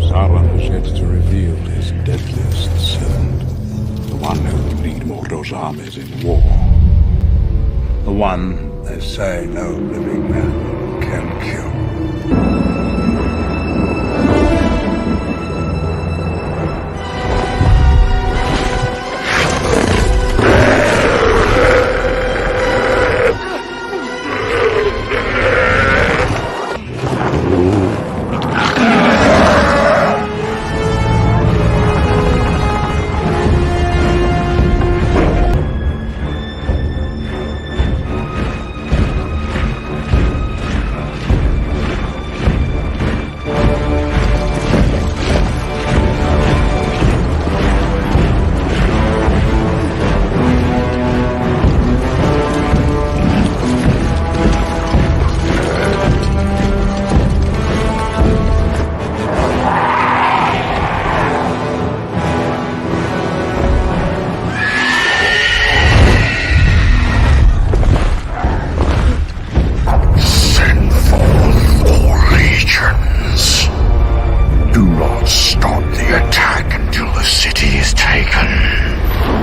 Sauron has yet to reveal his deadliest servant. The one who will lead Mordor's armies in war. The one they say no living man can kill.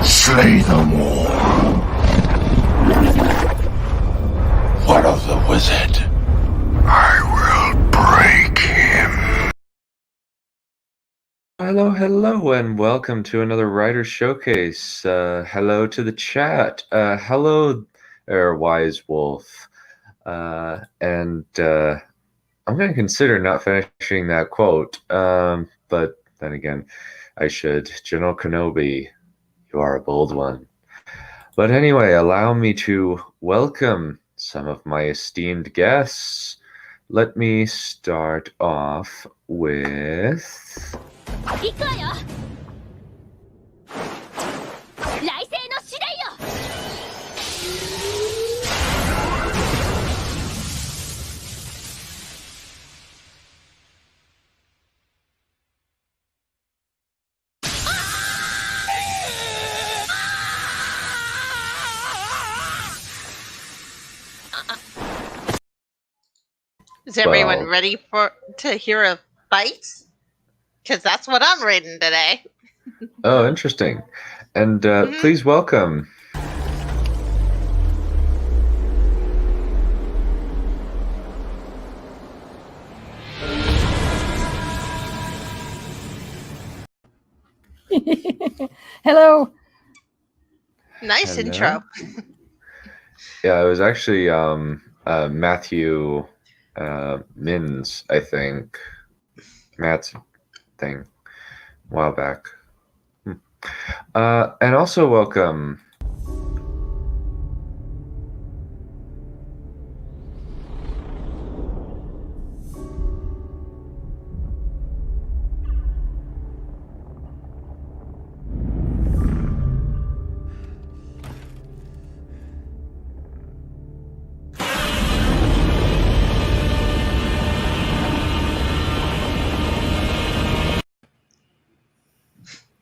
Slay them all. What of the wizard? I will break him. Hello, and welcome to another Writer Showcase. Hello to the chat. Hello there, Wise Wolf. I'm going to consider not finishing that quote, but then again, I should. General Kenobi, you are a bold one. But anyway, allow me to welcome some of my esteemed guests. Let me start off with... Is everyone ready to hear a fight? Because that's what I'm reading today. Oh, interesting. And please welcome... Hello. Nice Hello. intro. Yeah, it was actually Matthew Mins, I think. Matt's thing a while back. And also welcome...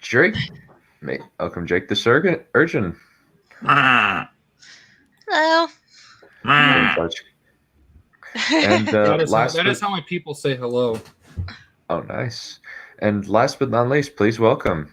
Drake. Welcome, Jake the Urchin. Hello. And that is how my people say hello. Oh, nice. And last but not least, please welcome...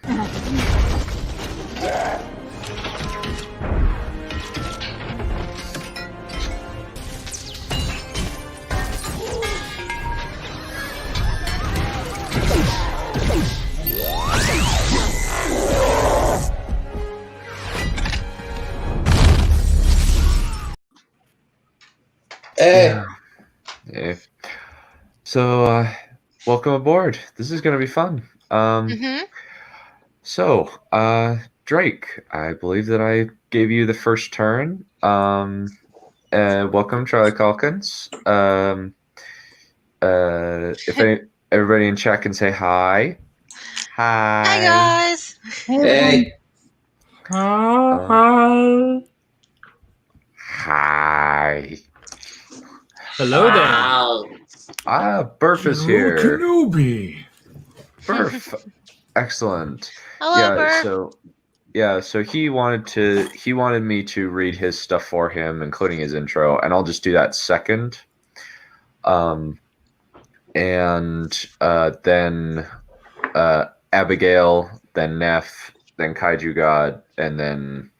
Hey. Yeah. So, welcome aboard. This is going to be fun. So, Drake, I believe that I gave you the first turn. Welcome, Charlie Calkins. If everybody in chat can say hi. Hi. Hi, guys. Hey. Hi. Hello there. Burf is here. Kenobi. Burf. Excellent. Hello, Bert. So he wanted me to read his stuff for him, including his intro, and I'll just do that second. and then Abigail, then Neff, then Kaiju God, and then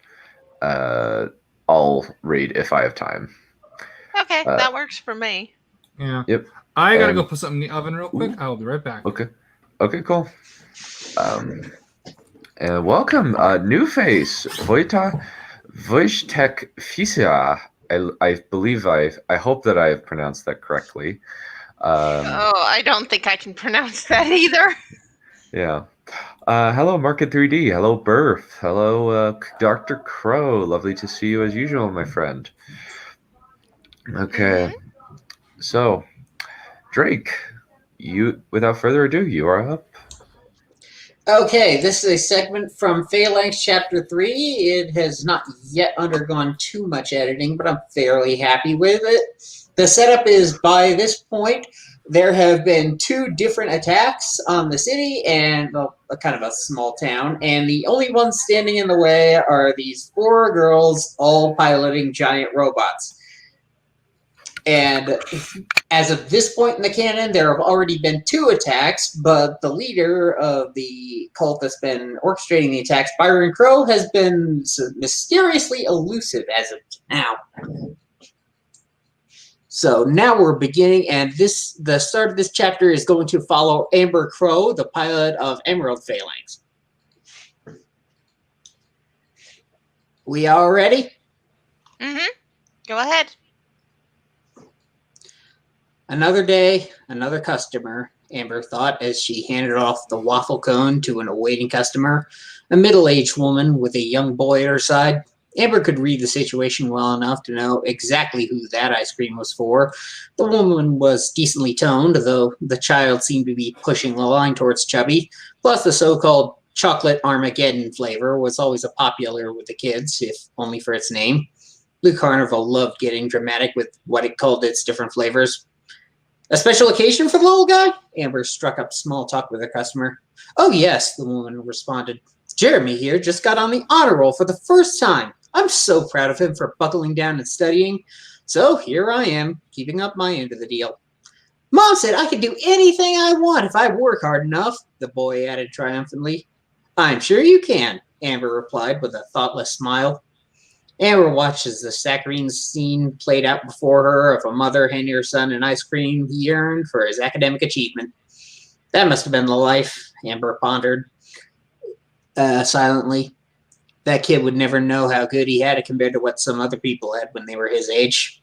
I'll raid if I have time. Okay, that works for me. Yeah. Yep. I gotta And- go put something in the oven real quick. I will be right back. Okay. Okay, cool. And welcome, new face, Vojtek Fisia. I believe I hope that I have pronounced that correctly. I don't think I can pronounce that either. Yeah. Hello, Market 3D. Hello, Birth. Hello, Dr. Crow. Lovely to see you as usual, my friend. Okay. So, Drake, you, without further ado, you are up. Okay, this is a segment from Phalanx Chapter 3. It has not yet undergone too much editing, but I'm fairly happy with it. The setup is, by this point, there have been 2 different attacks on the city and kind of a small town, and the only ones standing in the way are these 4 girls all piloting giant robots. And as of this point in the canon, there have already been 2 attacks, but the leader of the cult that's been orchestrating the attacks, Byron Crow, has been mysteriously elusive as of now. So now we're beginning, and the start of this chapter is going to follow Amber Crow, the pilot of Emerald Phalanx. We all ready? Go ahead. Another day, another customer, Amber thought as she handed off the waffle cone to an awaiting customer, a middle-aged woman with a young boy at her side. Amber could read the situation well enough to know exactly who that ice cream was for. The woman was decently toned, though the child seemed to be pushing the line towards chubby, plus the so-called chocolate Armageddon flavor was always popular with the kids, if only for its name. Blue Carnival loved getting dramatic with what it called its different flavors. A special occasion for the little guy? Amber struck up small talk with her customer. Oh yes, the woman responded. Jeremy here just got on the honor roll for the first time. I'm so proud of him for buckling down and studying. So here I am, keeping up my end of the deal. Mom said I could do anything I want if I work hard enough, the boy added triumphantly. I'm sure you can, Amber replied with a thoughtless smile. Amber watched as the saccharine scene played out before her of a mother handing her son an ice cream he earned for his academic achievement. That must have been the life, Amber pondered silently. That kid would never know how good he had it compared to what some other people had when they were his age.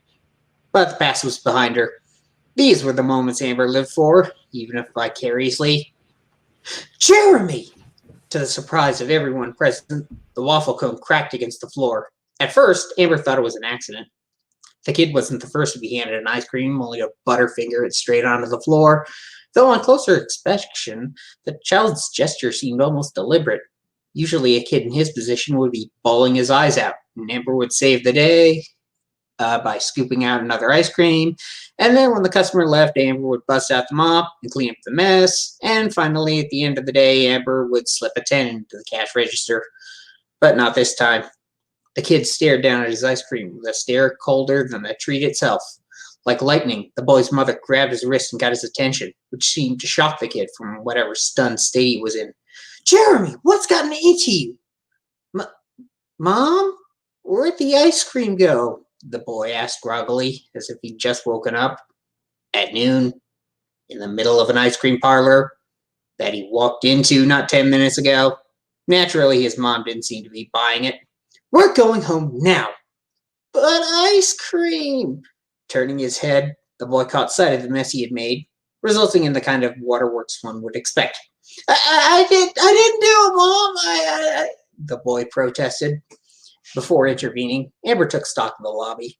But the past was behind her. These were the moments Amber lived for, even if vicariously. Jeremy! To the surprise of everyone present, the waffle cone cracked against the floor. At first, Amber thought it was an accident. The kid wasn't the first to be handed an ice cream, only to butterfinger it straight onto the floor, though on closer inspection, the child's gesture seemed almost deliberate. Usually a kid in his position would be bawling his eyes out, and Amber would save the day by scooping out another ice cream, and then when the customer left, Amber would bust out the mop and clean up the mess, and finally, at the end of the day, Amber would slip a 10 into the cash register. But not this time. The kid stared down at his ice cream with a stare colder than the treat itself. Like lightning, the boy's mother grabbed his wrist and got his attention, which seemed to shock the kid from whatever stunned state he was in. Jeremy, what's gotten into you? Mom? Where'd the ice cream go? The boy asked groggily, as if he'd just woken up. At noon, in the middle of an ice cream parlor that he walked into not 10 minutes ago. Naturally, his mom didn't seem to be buying it. We're going home now. But ice cream! Turning his head, the boy caught sight of the mess he had made, resulting in the kind of waterworks one would expect. I didn't do it, Mom! The boy protested. Before intervening, Amber took stock of the lobby.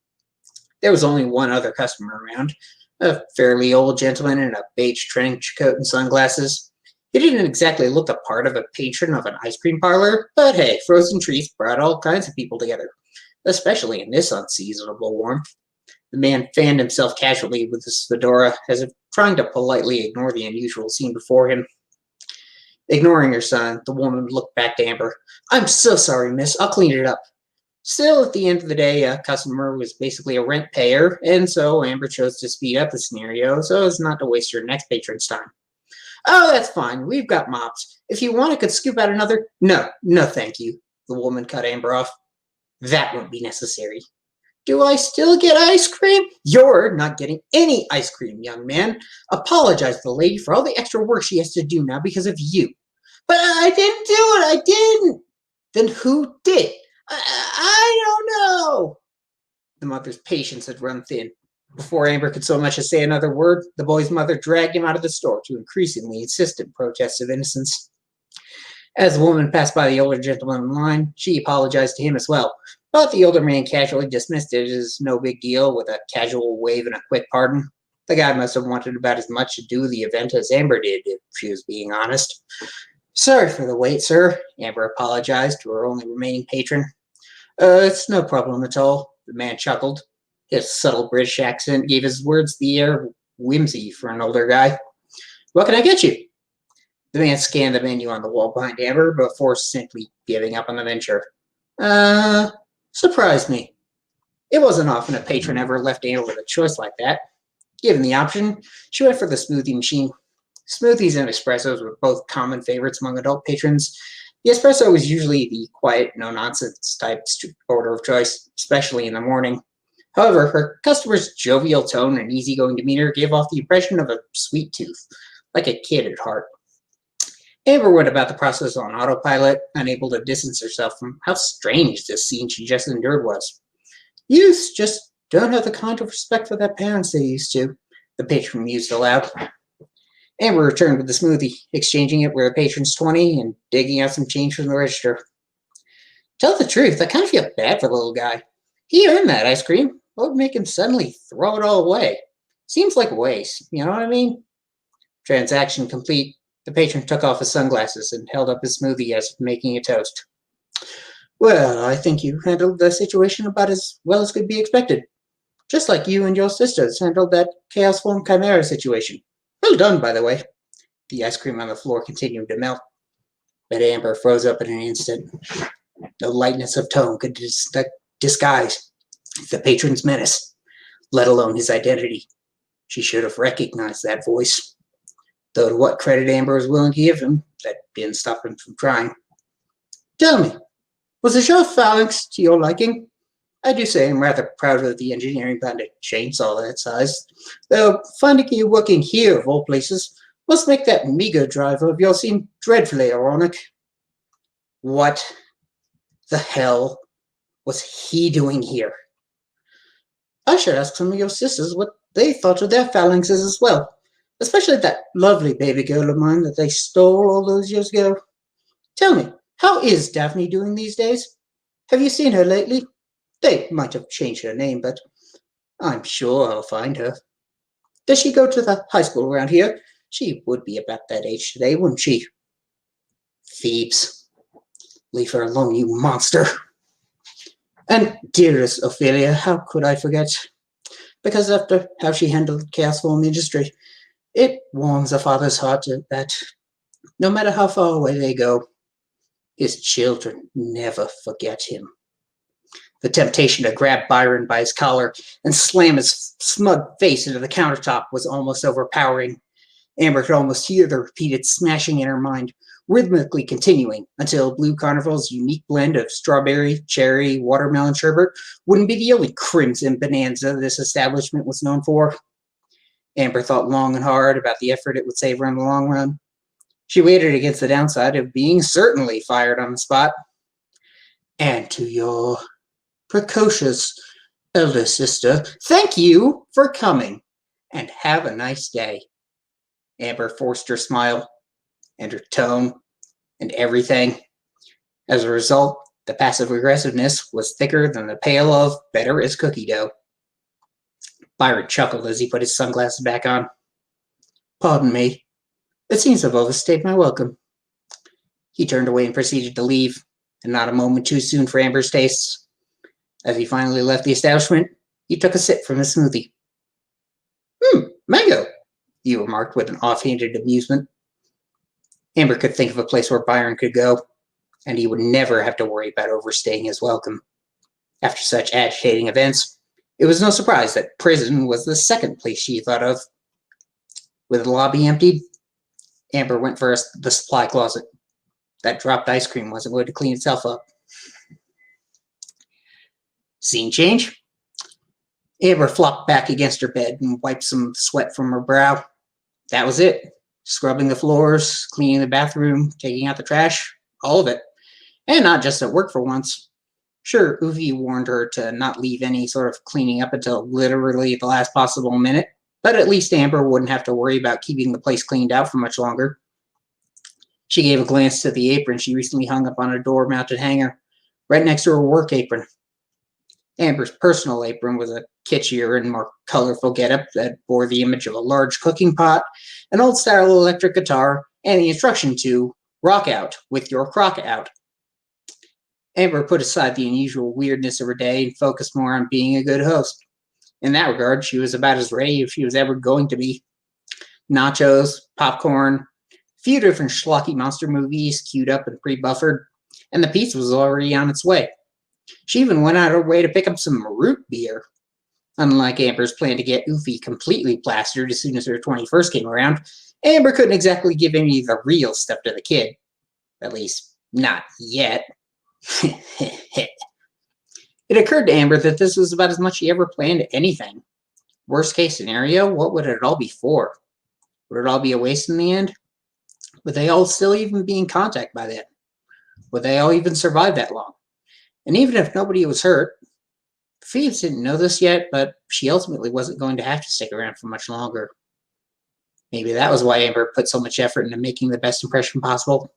There was only one other customer around, a fairly old gentleman in a beige trench coat and sunglasses. He didn't exactly look the part of a patron of an ice cream parlor, but hey, frozen treats brought all kinds of people together, especially in this unseasonable warmth. The man fanned himself casually with his fedora, as if trying to politely ignore the unusual scene before him. Ignoring her son, the woman looked back to Amber. I'm so sorry, miss. I'll clean it up. Still, at the end of the day, a customer was basically a rent payer, and so Amber chose to speed up the scenario so as not to waste her next patron's time. Oh, that's fine. We've got mops. If you want, I could scoop out another. No, thank you. The woman cut Amber off. That won't be necessary. Do I still get ice cream? You're not getting any ice cream, young man. Apologize to the lady for all the extra work she has to do now because of you. But I didn't do it. I didn't. Then who did? I don't know. The mother's patience had run thin. Before Amber could so much as say another word, the boy's mother dragged him out of the store to increasingly insistent protests of innocence. As the woman passed by the older gentleman in line, she apologized to him as well, but the older man casually dismissed it as no big deal with a casual wave and a quick pardon. The guy must have wanted about as much to do with the event as Amber did, if she was being honest. Sorry for the wait, sir, Amber apologized to her only remaining patron. It's no problem at all, the man chuckled. His subtle British accent gave his words the air of whimsy for an older guy. What can I get you? The man scanned the menu on the wall behind Amber before simply giving up on the venture. Surprised me. It wasn't often a patron ever left Amber with a choice like that. Given the option, she went for the smoothie machine. Smoothies and espressos were both common favorites among adult patrons. The espresso was usually the quiet, no-nonsense type order of choice, especially in the morning. However, her customer's jovial tone and easygoing demeanor gave off the impression of a sweet tooth, like a kid at heart. Amber went about the process on autopilot, unable to distance herself from how strange this scene she just endured was. Youths just don't have the kind of respect for their parents they used to, the patron mused aloud. Amber returned with the smoothie, exchanging it with her patron's 20 and digging out some change from the register. Tell the truth, I kind of feel bad for the little guy. He earned that ice cream. What would make him suddenly throw it all away? Seems like waste, you know what I mean? Transaction complete. The patron took off his sunglasses and held up his smoothie as if making a toast. Well, I think you handled the situation about as well as could be expected. Just like you and your sisters handled that Chaos Form Chimera situation. Well done, by the way. The ice cream on the floor continued to melt, but Amber froze up in an instant. No lightness of tone could disguise the patron's menace, let alone his identity. She should have recognized that voice. Though to what credit Amber was willing to give him, that didn't stop him from trying. Tell me, was the show phalanx to your liking? I do say I'm rather proud of the engineering behind a chainsaw that size, though finding you working here, of all places, must make that meager driver of yours seem dreadfully ironic. What the hell was he doing here? I should ask some of your sisters what they thought of their phalanxes as well, especially that lovely baby girl of mine that they stole all those years ago. Tell me, how is Daphne doing these days? Have you seen her lately? They might have changed her name, but I'm sure I'll find her. Does she go to the high school around here? She would be about that age today, wouldn't she? Thebes. Leave her alone, you monster. And dearest Ophelia, how could I forget? Because after how she handled the Chaos Form industry, it warms a father's heart that no matter how far away they go, his children never forget him. The temptation to grab Byron by his collar and slam his smug face into the countertop was almost overpowering. Amber could almost hear the repeated smashing in her mind, rhythmically continuing until Blue Carnival's unique blend of strawberry, cherry, watermelon sherbet wouldn't be the only crimson bonanza this establishment was known for. Amber thought long and hard about the effort it would save her in the long run. She weighed against the downside of being certainly fired on the spot. And to your precocious elder sister, thank you for coming, and have a nice day. Amber forced her smile, and her tone, and everything. As a result, the passive aggressiveness was thicker than the pail of better as cookie dough. Byron chuckled as he put his sunglasses back on. Pardon me. It seems I've overstayed my welcome. He turned away and proceeded to leave, and not a moment too soon for Amber's tastes. As he finally left the establishment, he took a sip from his smoothie. Mango, he remarked with an offhanded amusement. Amber could think of a place where Byron could go, and he would never have to worry about overstaying his welcome. After such agitating events, it was no surprise that prison was the second place she thought of. With the lobby emptied, Amber went for the supply closet. That dropped ice cream wasn't going to clean itself up. Scene change. Amber flopped back against her bed and wiped some sweat from her brow. That was it. Scrubbing the floors, cleaning the bathroom, taking out the trash, all of it. And not just at work for once. Sure, Uvi warned her to not leave any sort of cleaning up until literally the last possible minute, but at least Amber wouldn't have to worry about keeping the place cleaned out for much longer. She gave a glance to the apron she recently hung up on a door-mounted hanger, right next to her work apron. Amber's personal apron was a kitschier and more colorful getup that bore the image of a large cooking pot, an old-style electric guitar, and the instruction to rock out with your crock out. Amber put aside the unusual weirdness of her day and focused more on being a good host. In that regard, she was about as ready as she was ever going to be. Nachos, popcorn, a few different schlocky monster movies queued up and pre-buffered, and the pizza was already on its way. She even went out of her way to pick up some root beer. Unlike Amber's plan to get Ufi completely plastered as soon as her 21st came around, Amber couldn't exactly give any of the real stuff to the kid. At least, not yet. It occurred to Amber that this was about as much she ever planned anything. Worst case scenario, what would it all be for? Would it all be a waste in the end? Would they all still even be in contact by then? Would they all even survive that long? And even if nobody was hurt, Phoebes didn't know this yet, but she ultimately wasn't going to have to stick around for much longer. Maybe that was why Amber put so much effort into making the best impression possible.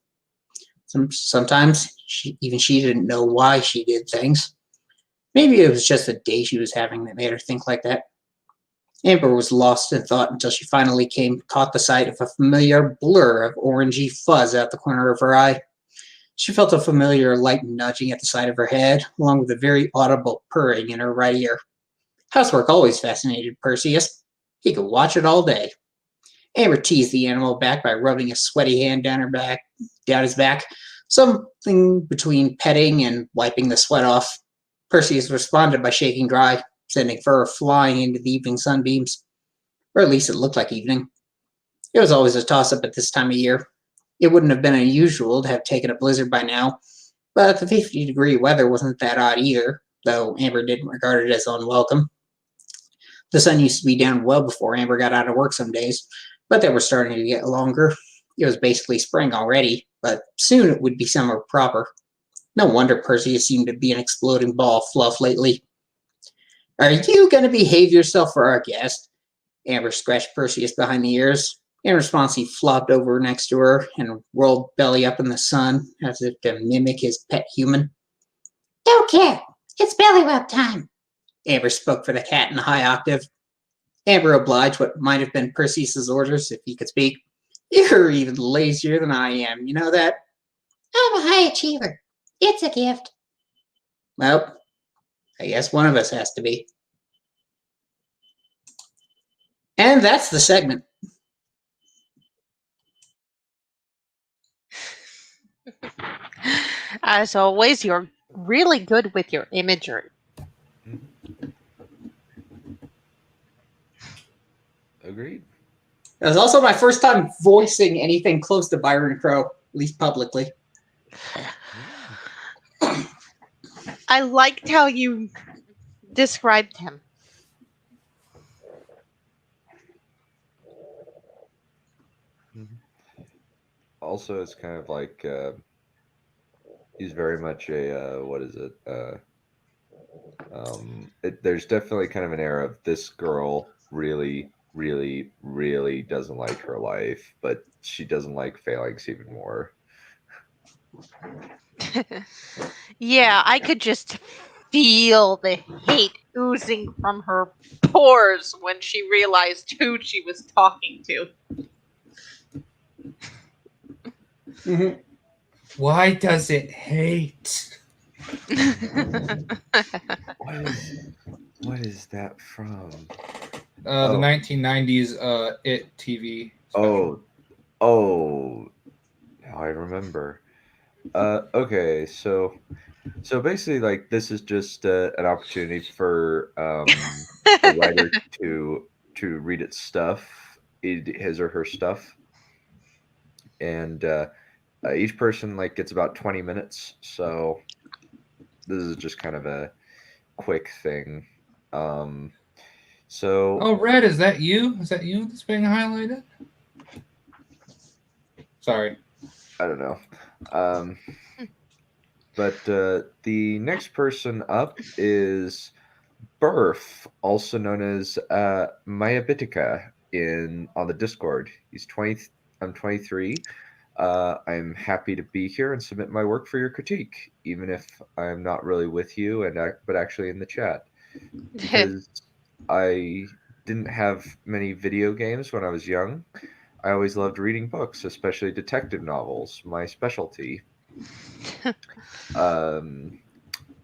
Sometimes she didn't know why she did things. Maybe it was just the day she was having that made her think like that. Amber was lost in thought until she finally caught the sight of a familiar blur of orangey fuzz out the corner of her eye. She felt a familiar light nudging at the side of her head, along with a very audible purring in her right ear. Housework always fascinated Perseus. He could watch it all day. Amber teased the animal back by rubbing a sweaty hand down his back, something between petting and wiping the sweat off. Perseus responded by shaking dry, sending fur flying into the evening sunbeams. Or at least it looked like evening. It was always a toss-up at this time of year. It wouldn't have been unusual to have taken a blizzard by now, but the 50-degree weather wasn't that odd either, though Amber didn't regard it as unwelcome. The sun used to be down well before Amber got out of work some days, but they were starting to get longer. It was basically spring already, but soon it would be summer proper. No wonder Perseus seemed to be an exploding ball of fluff lately. "Are you going to behave yourself for our guest?" Amber scratched Perseus behind the ears. In response, he flopped over next to her and rolled belly up in the sun, as if to mimic his pet human. "Don't care. It's belly rub time." Amber spoke for the cat in a high octave. Amber obliged what might have been Perseus's orders if he could speak. "You're even lazier than I am, you know that?" "I'm a high achiever. It's a gift." "Well, I guess one of us has to be." And that's the segment. As always, you're really good with your imagery. Agreed. It was also my first time voicing anything close to Byron Crow, at least publicly. I liked how you described him. Also, it's kind of like he's very much a what is it? There's definitely kind of an air of this girl really, really, really doesn't like her life, but she doesn't like phalanx even more. Yeah, I could just feel the hate oozing from her pores when she realized who she was talking to. Mm-hmm. Why does it hate? What is that from? The 1990s It TV special. Oh, now I remember. Okay, so basically, like, this is just an opportunity for a writer to read its stuff, his or her stuff, and each person like gets about 20 minutes. So this is just kind of a quick thing. So Oh, Red, is that you? Is that you that's being highlighted? Sorry. I don't know. But the next person up is Burf, also known as Mayabitica on the Discord. He's 20. I'm 23. I'm happy to be here and submit my work for your critique, even if I'm not really with you, but actually in the chat, because I didn't have many video games when I was young. I always loved reading books, especially detective novels, my specialty. Um,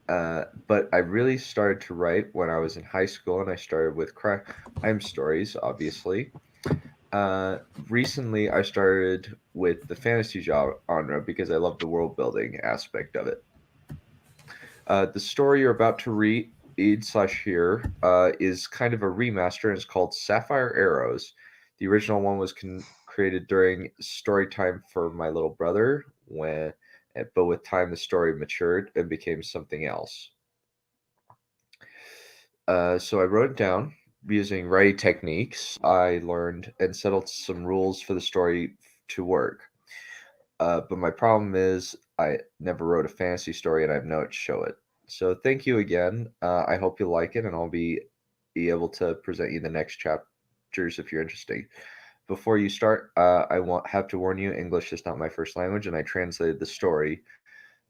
but I really started to write when I was in high school, and I started with crime stories, obviously. Recently, I started with the fantasy genre because I love the world building aspect of it. The story you're about to read slash hear is kind of a remaster, and it's called Sapphire Arrows. The original one was created during story time for my little brother, but with time the story matured and became something else. So I wrote it down using writing techniques I learned and settled some rules for the story to work. But my problem is I never wrote a fantasy story and I have no to show it. So thank you again. I hope you like it, and I'll be able to present you the next chapters if you're interested. Before you start, have to warn you, English is not my first language, and I translated the story.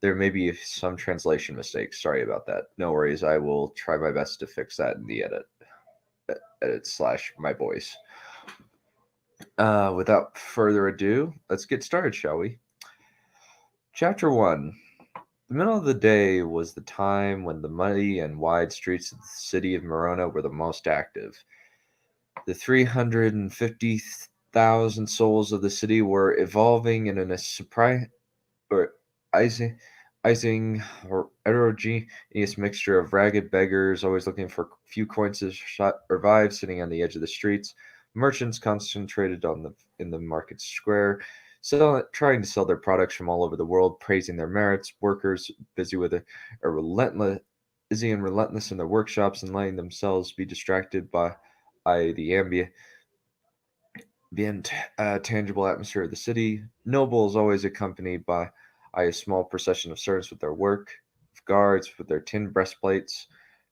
There may be some translation mistakes. Sorry about that. No worries. I will try my best to fix that in the edit slash my voice. Without further ado, let's get started, shall we? Chapter 1. The middle of the day was the time when the muddy and wide streets of the city of Morona were the most active. The 350,000 souls of the city were evolving in a surprise or heterogeneous mixture of ragged beggars always looking for a few coins to revive, sitting on the edge of the streets, merchants concentrated in the market square, trying to sell their products from all over the world, praising their merits, workers busy with a relentless and relentless in their workshops and letting themselves be distracted by the tangible atmosphere of the city. Nobles always accompanied by a small procession of servants with their work, of guards with their tin breastplates,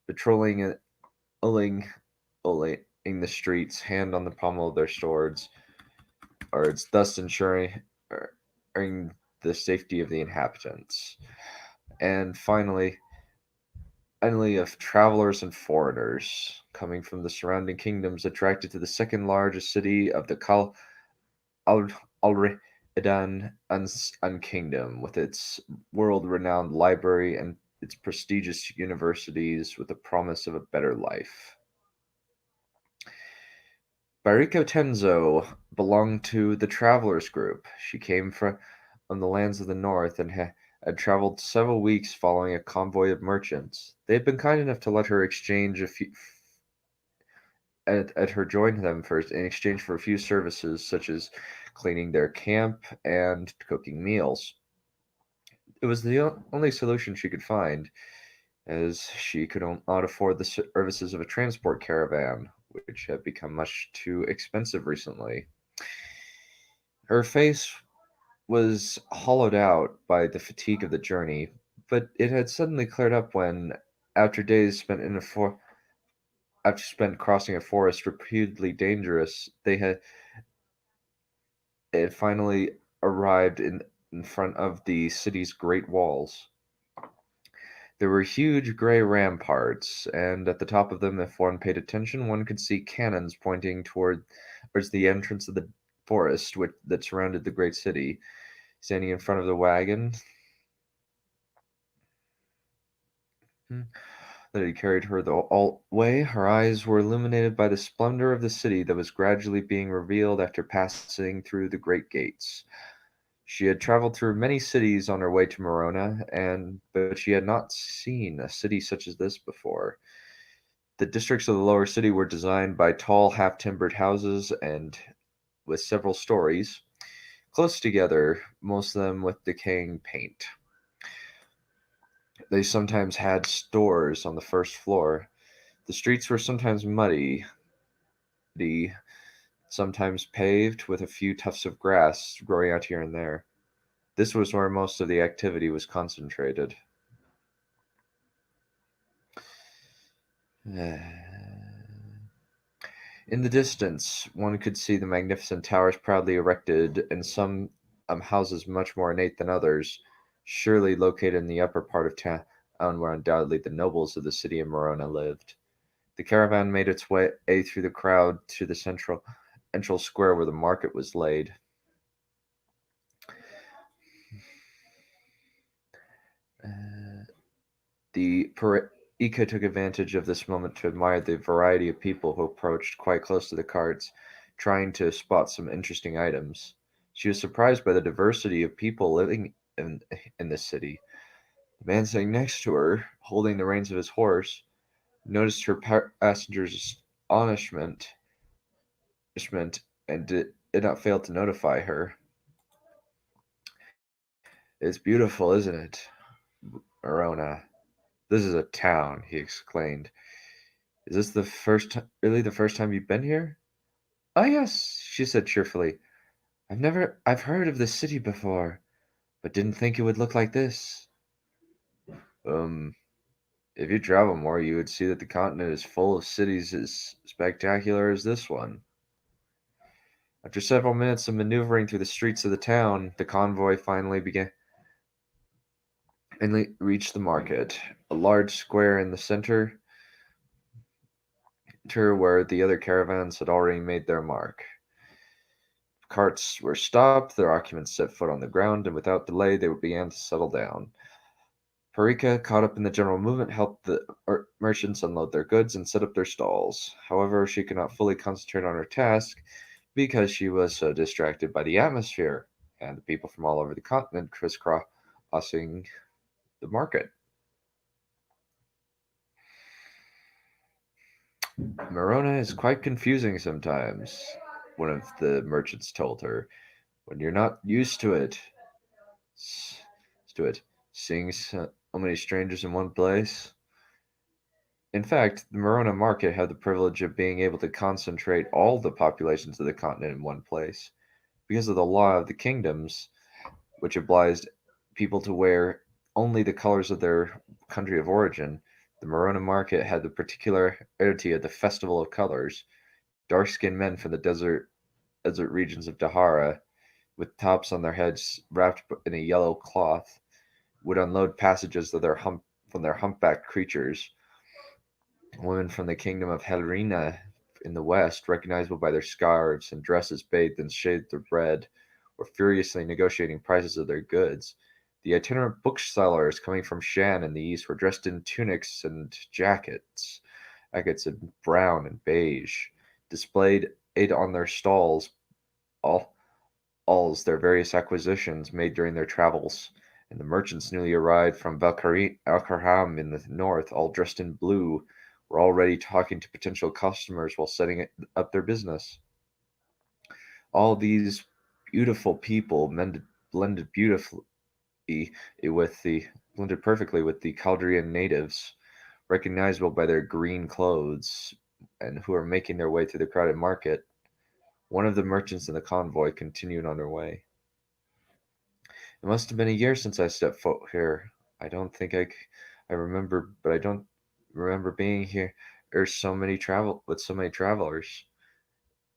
patrolling and ulling the streets, hand on the pommel of their swords, or it's thus ensuring the safety of the inhabitants. And finally, of travelers and foreigners coming from the surrounding kingdoms attracted to the second largest city of the Alredan Kingdom, with its world-renowned library and its prestigious universities with the promise of a better life. Bariko Tenzo belonged to the Travelers Group. She came from the lands of the north and had traveled several weeks following a convoy of merchants. They had been kind enough to let her exchange a few at her join them first in exchange for a few services such as cleaning their camp and cooking meals. It was the only solution she could find, as she could not afford the services of a transport caravan, which had become much too expensive recently. Her face was hollowed out by the fatigue of the journey, but it had suddenly cleared up when, after days spent crossing a forest reputedly dangerous, it finally arrived in front of the city's great walls. There were huge gray ramparts, and at the top of them, if one paid attention, one could see cannons pointing towards the entrance of the forest that surrounded the great city. Standing in front of the wagon that had carried her the all way, her eyes were illuminated by the splendor of the city that was gradually being revealed after passing through the great gates. She had traveled through many cities on her way to Morona, but she had not seen a city such as this before. The districts of the lower city were designed by tall, half-timbered houses and with several stories, close together, most of them with decaying paint. They sometimes had stores on the first floor. The streets were sometimes muddy, sometimes paved with a few tufts of grass growing out here and there. This was where most of the activity was concentrated. In the distance, one could see the magnificent towers proudly erected, and some houses much more ornate than others, surely located in the upper part of town where undoubtedly the nobles of the city of Morona lived. The caravan made its way through the crowd to the central square where the market was laid. The Ika took advantage of this moment to admire the variety of people who approached quite close to the carts, trying to spot some interesting items. She was surprised by the diversity of people living in the city. The man sitting next to her, holding the reins of his horse, noticed her passenger's astonishment and did not fail to notify her. "It's beautiful, isn't it, Morona? This is a town," he exclaimed. "Is this really the first time you've been here?" "Oh, yes," she said cheerfully. I've heard of this city before, but didn't think it would look like this." Um, if you travel more, you would see that the continent is full of cities as spectacular as this one." After several minutes of maneuvering through the streets of the town, the convoy finally reached the market, a large square in the center where the other caravans had already made their mark. Carts were stopped, their occupants set foot on the ground, and without delay they began to settle down. Parika, caught up in the general movement, helped the merchants unload their goods and set up their stalls. However, she could not fully concentrate on her task because she was so distracted by the atmosphere and the people from all over the continent crisscrossing the market. "Morona is quite confusing sometimes," one of the merchants told her, "when you're not used to it. Seeing so many strangers in one place." In fact, the Morona market had the privilege of being able to concentrate all the populations of the continent in one place. Because of the law of the kingdoms, which obliged people to wear only the colors of their country of origin, the Morona market had the particularity of the Festival of Colors. Dark-skinned men from the desert regions of Dahara, with tops on their heads wrapped in a yellow cloth, would unload passages of from their humpbacked creatures. Women from the kingdom of Helrina in the west, recognizable by their scarves and dresses bathed in shades of red, were furiously negotiating prices of their goods. The itinerant booksellers coming from Shan in the east were dressed in tunics and jackets in brown and beige, displayed on their stalls their various acquisitions made during their travels, and the merchants newly arrived from Al-Karham in the north, all dressed in blue, were already talking to potential customers while setting up their business. All these beautiful people blended perfectly with the Chaldean natives, recognizable by their green clothes, and who are making their way through the crowded market. One of the merchants in the convoy continued on her way. "It must have been a year since I stepped foot here. I don't think I remember, but I don't remember being here with so many travelers."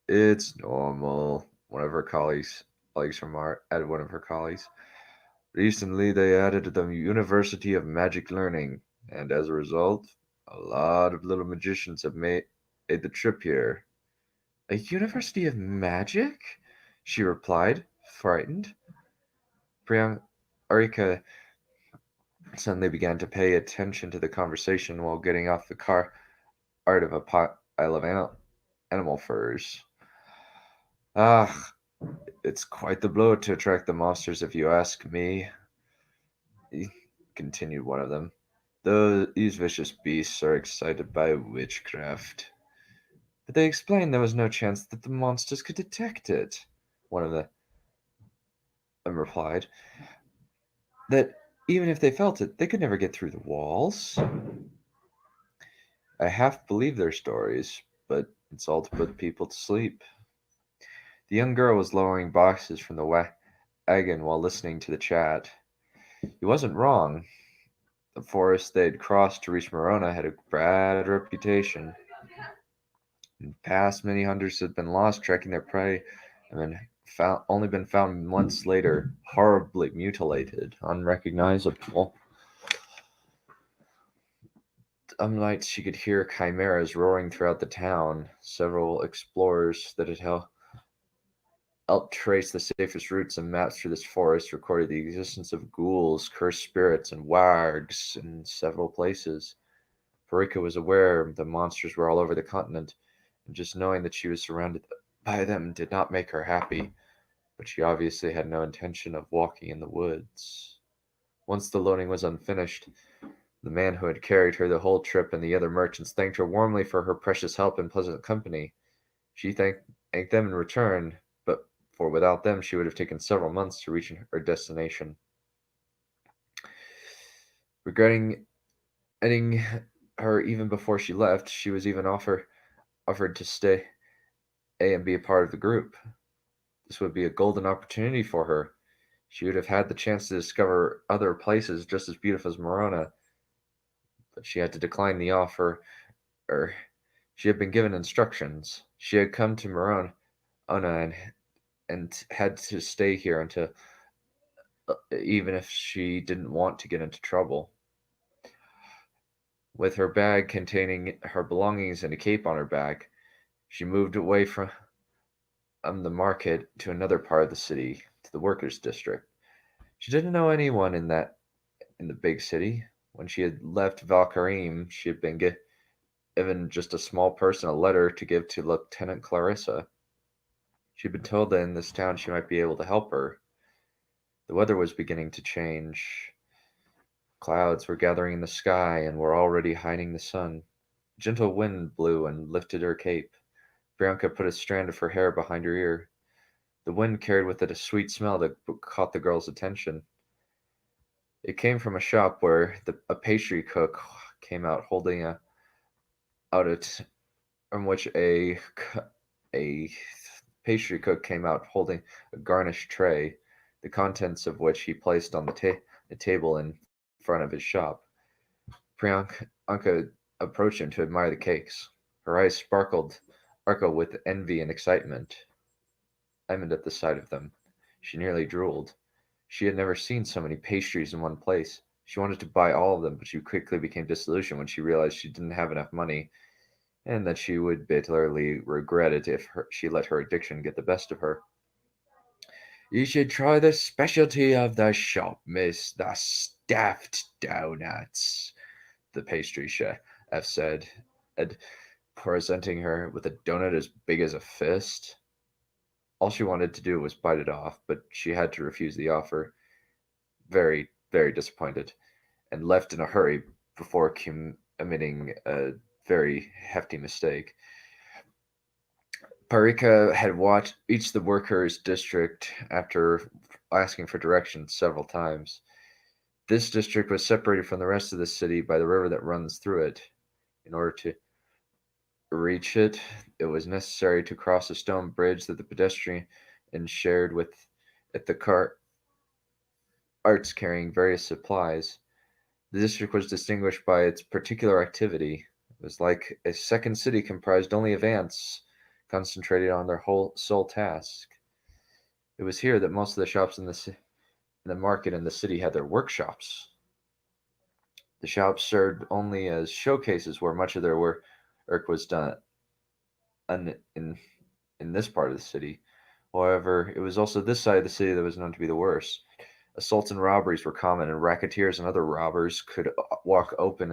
"It's normal," one of her colleagues remarked. Added one of her colleagues. "Recently, they added the University of Magic Learning, and as a result, a lot of little magicians have made the trip here." "A University of Magic?" she replied, frightened. Arika suddenly began to pay attention to the conversation while getting off the cart of a pile of animal furs. "Ah, It's quite the blow to attract the monsters, if you ask me, continued one of them. These vicious beasts are excited by witchcraft. But they explained there was no chance that the monsters could detect it. One of them replied that even if they felt it, they could never get through the walls. I half believe their stories, but it's all to put people to sleep. The young girl was lowering boxes from the wagon while listening to the chat. He wasn't wrong. The forest they had crossed to reach Morona had a bad reputation. In the past, many hunters had been lost tracking their prey and only been found months later, horribly mutilated, unrecognizable. Some nights she could hear chimeras roaring throughout the town. Several explorers that had helped trace the safest routes and maps through this forest recorded the existence of ghouls, cursed spirits, and wargs in several places. Parika was aware the monsters were all over the continent, and just knowing that she was surrounded by them did not make her happy, but she obviously had no intention of walking in the woods. Once the loading was unfinished, the man who had carried her the whole trip and the other merchants thanked her warmly for her precious help and pleasant company. She thanked them in return, but for without them she would have taken several months to reach her destination. Regretting ending her even before she left, she was even offered to stay and be a part of the group. This would be a golden opportunity for her. She would have had the chance to discover other places just as beautiful as Morona, but she had to decline the offer. She had been given instructions. She had come to Morona and had to stay here until, even if she didn't want to get into trouble. With her bag containing her belongings and a cape on her back, she moved away from the market to another part of the city, to the workers' district. She didn't know anyone in the big city. When she had left Valkarim, she had been given just a small personal letter to give to Lieutenant Clarissa. She had been told that in this town she might be able to help her. The weather was beginning to change. Clouds were gathering in the sky and were already hiding the sun. A gentle wind blew and lifted her cape. Bianca put a strand of her hair behind her ear. The wind carried with it a sweet smell that caught the girl's attention. It came from a shop where a pastry cook came out holding from which a pastry cook came out holding a garnished tray, the contents of which he placed on the table in front of his shop. Priyanka approached him to admire the cakes. Her eyes sparkled with envy and excitement. At the sight of them. She nearly drooled. She had never seen so many pastries in one place. She wanted to buy all of them, but she quickly became disillusioned when she realized she didn't have enough money, and that she would bitterly regret it if she let her addiction get the best of her. You should try the specialty of the shop, miss, the stuffed donuts, the pastry chef said, presenting her with a donut as big as a fist. All she wanted to do was bite it off, but she had to refuse the offer, very, very disappointed, and left in a hurry before committing a very hefty mistake. Parika had reached the workers' district after asking for directions several times. This district was separated from the rest of the city by the river that runs through it. In order to reach it, it was necessary to cross a stone bridge that the pedestrian shared with the carts carrying various supplies. The district was distinguished by its particular activity. It was like a second city comprised only of ants, concentrated on their sole task. It was here that most of the shops in the market and the city had their workshops. The shops served only as showcases where much of their work was done in this part of the city. However, it was also this side of the city that was known to be the worst. Assaults and robberies were common, and racketeers and other robbers could walk around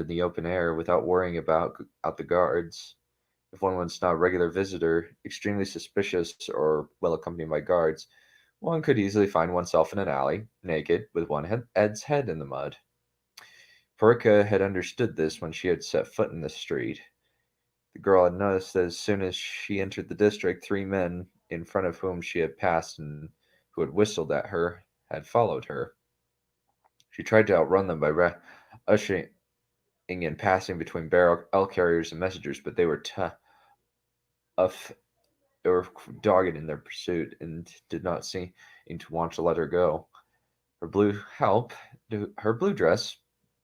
in the open air without worrying about the guards. If one was not a regular visitor, extremely suspicious, or well accompanied by guards, one could easily find oneself in an alley, naked, with one's head in the mud. Perica had understood this when she had set foot in the street. The girl had noticed that as soon as she entered the district, 3 men in front of whom she had passed and who had whistled at her had followed her. She tried to outrun them by ushering and passing between barrel carriers and messengers, but they were tough. They were dogged in their pursuit and did not seem to want to let her go. Her blue dress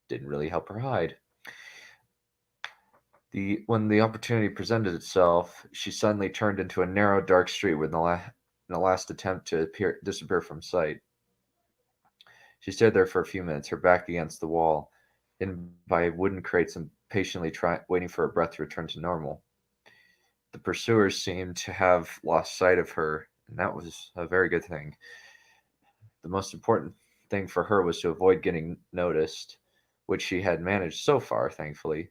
didn't really help her hide. When the opportunity presented itself, she suddenly turned into a narrow, dark street in the last attempt to disappear from sight. She stood there for a few minutes, her back against the wall, hidden by wooden crates and patiently waiting for her breath to return to normal. The pursuers seemed to have lost sight of her, and that was a very good thing. The most important thing for her was to avoid getting noticed, which she had managed so far, thankfully.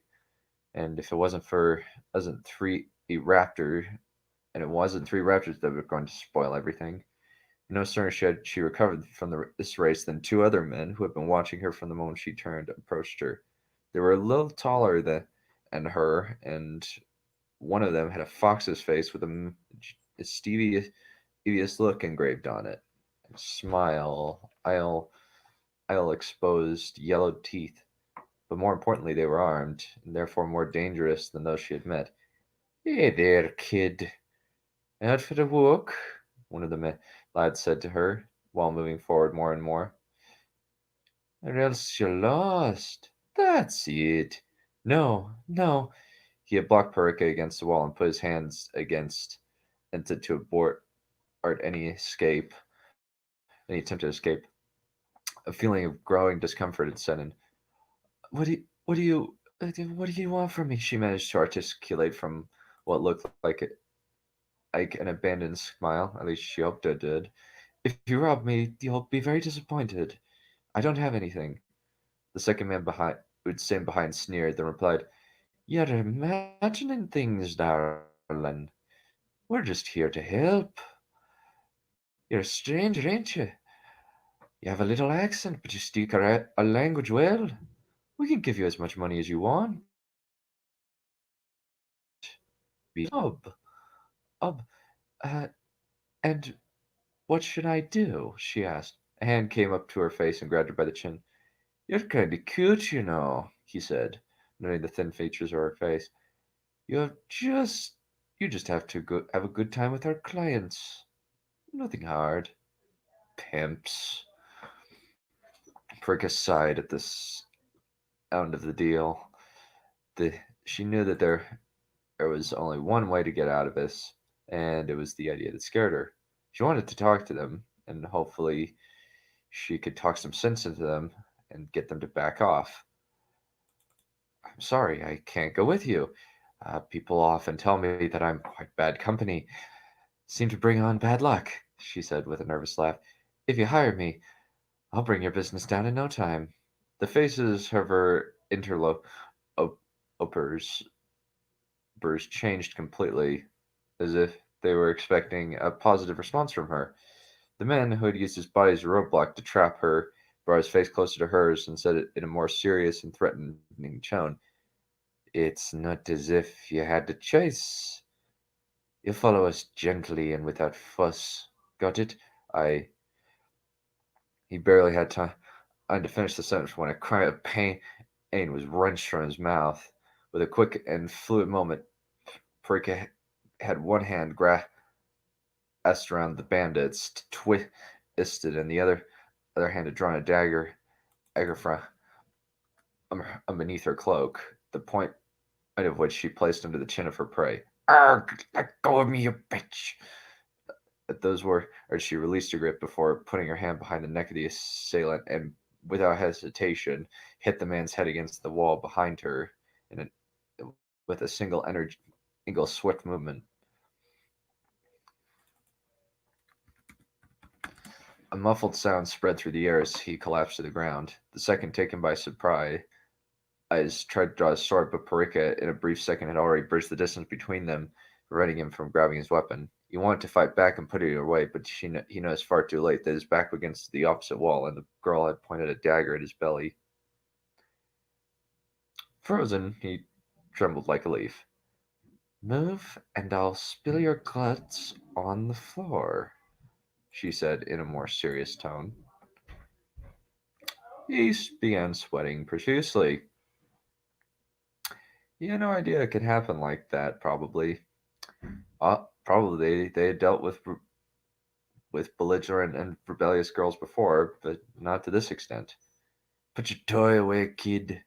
And if it wasn't three raptor, and it wasn't 3 raptors that were going to spoil everything. No sooner had she recovered from this race than 2 other men, who had been watching her from the moment she turned, approached her. They were a little taller than her, and one of them had a fox's face with a mischievous look engraved on it. A smile, exposed yellowed teeth. But more importantly, they were armed, and therefore more dangerous than those she had met. "Hey there, kid. Out for the walk?" one of the lads said to her, while moving forward more and more. "Or else you're lost. That's it. No, no." He had blocked Perica against the wall and put his hands against and to abort any attempt to escape. A feeling of growing discomfort had set in. What do you want from me?" She managed to articulate from what looked like an abandoned smile. At least she hoped it did. "If you rob me, you'll be very disappointed. I don't have anything." The second man who'd stand behind, sneered, then replied, "You're imagining things, darling. We're just here to help. You're a stranger, ain't you? You have a little accent, but you speak our language well. We can give you as much money as you want. Be Ob, uh, and what should I do?" she asked. A hand came up to her face and grabbed her by the chin. "You're kind of cute, you know," he said, noting the thin features of her face. You just have to have a good time with our clients. Nothing hard. Pimps." Prica sighed at this end of the deal. She knew that there was only one way to get out of this, and it was the idea that scared her. She wanted to talk to them, and hopefully she could talk some sense into them and get them to back off. "I'm sorry, I can't go with you. People often tell me that I'm quite bad company. Seem to bring on bad luck," she said with a nervous laugh. "If you hire me, I'll bring your business down in no time." The faces of her interlopers changed completely, as if they were expecting a positive response from her. The man who had used his body as a roadblock to trap her brought his face closer to hers and said it in a more serious and threatening tone. "It's not as if you had to chase. You follow us gently and without fuss. Got it? I." He barely had time to finish the sentence when a cry of pain was wrenched from his mouth. With a quick and fluid moment, Parika had one hand grasped around the bandits, twisted, and the other hand had drawn a dagger from beneath her cloak, the point of which she placed under the chin of her prey. "Arg! Let go of me, you bitch!" At those words, she released her grip before putting her hand behind the neck of the assailant and, without hesitation, hit the man's head against the wall behind her with a single swift movement. A muffled sound spread through the air as he collapsed to the ground. The second, taken by surprise, eyes tried to draw his sword, but Parika, in a brief second, had already bridged the distance between them, preventing him from grabbing his weapon. He wanted to fight back and put it away, but he knows far too late that his back was against the opposite wall, and the girl had pointed a dagger at his belly. Frozen, he trembled like a leaf. Move, and I'll spill your guts on the floor, she said in a more serious tone. He began sweating profusely. He had no idea it could happen like that, probably. Probably they had dealt with belligerent and rebellious girls before, but not to this extent. Put your toy away, kid.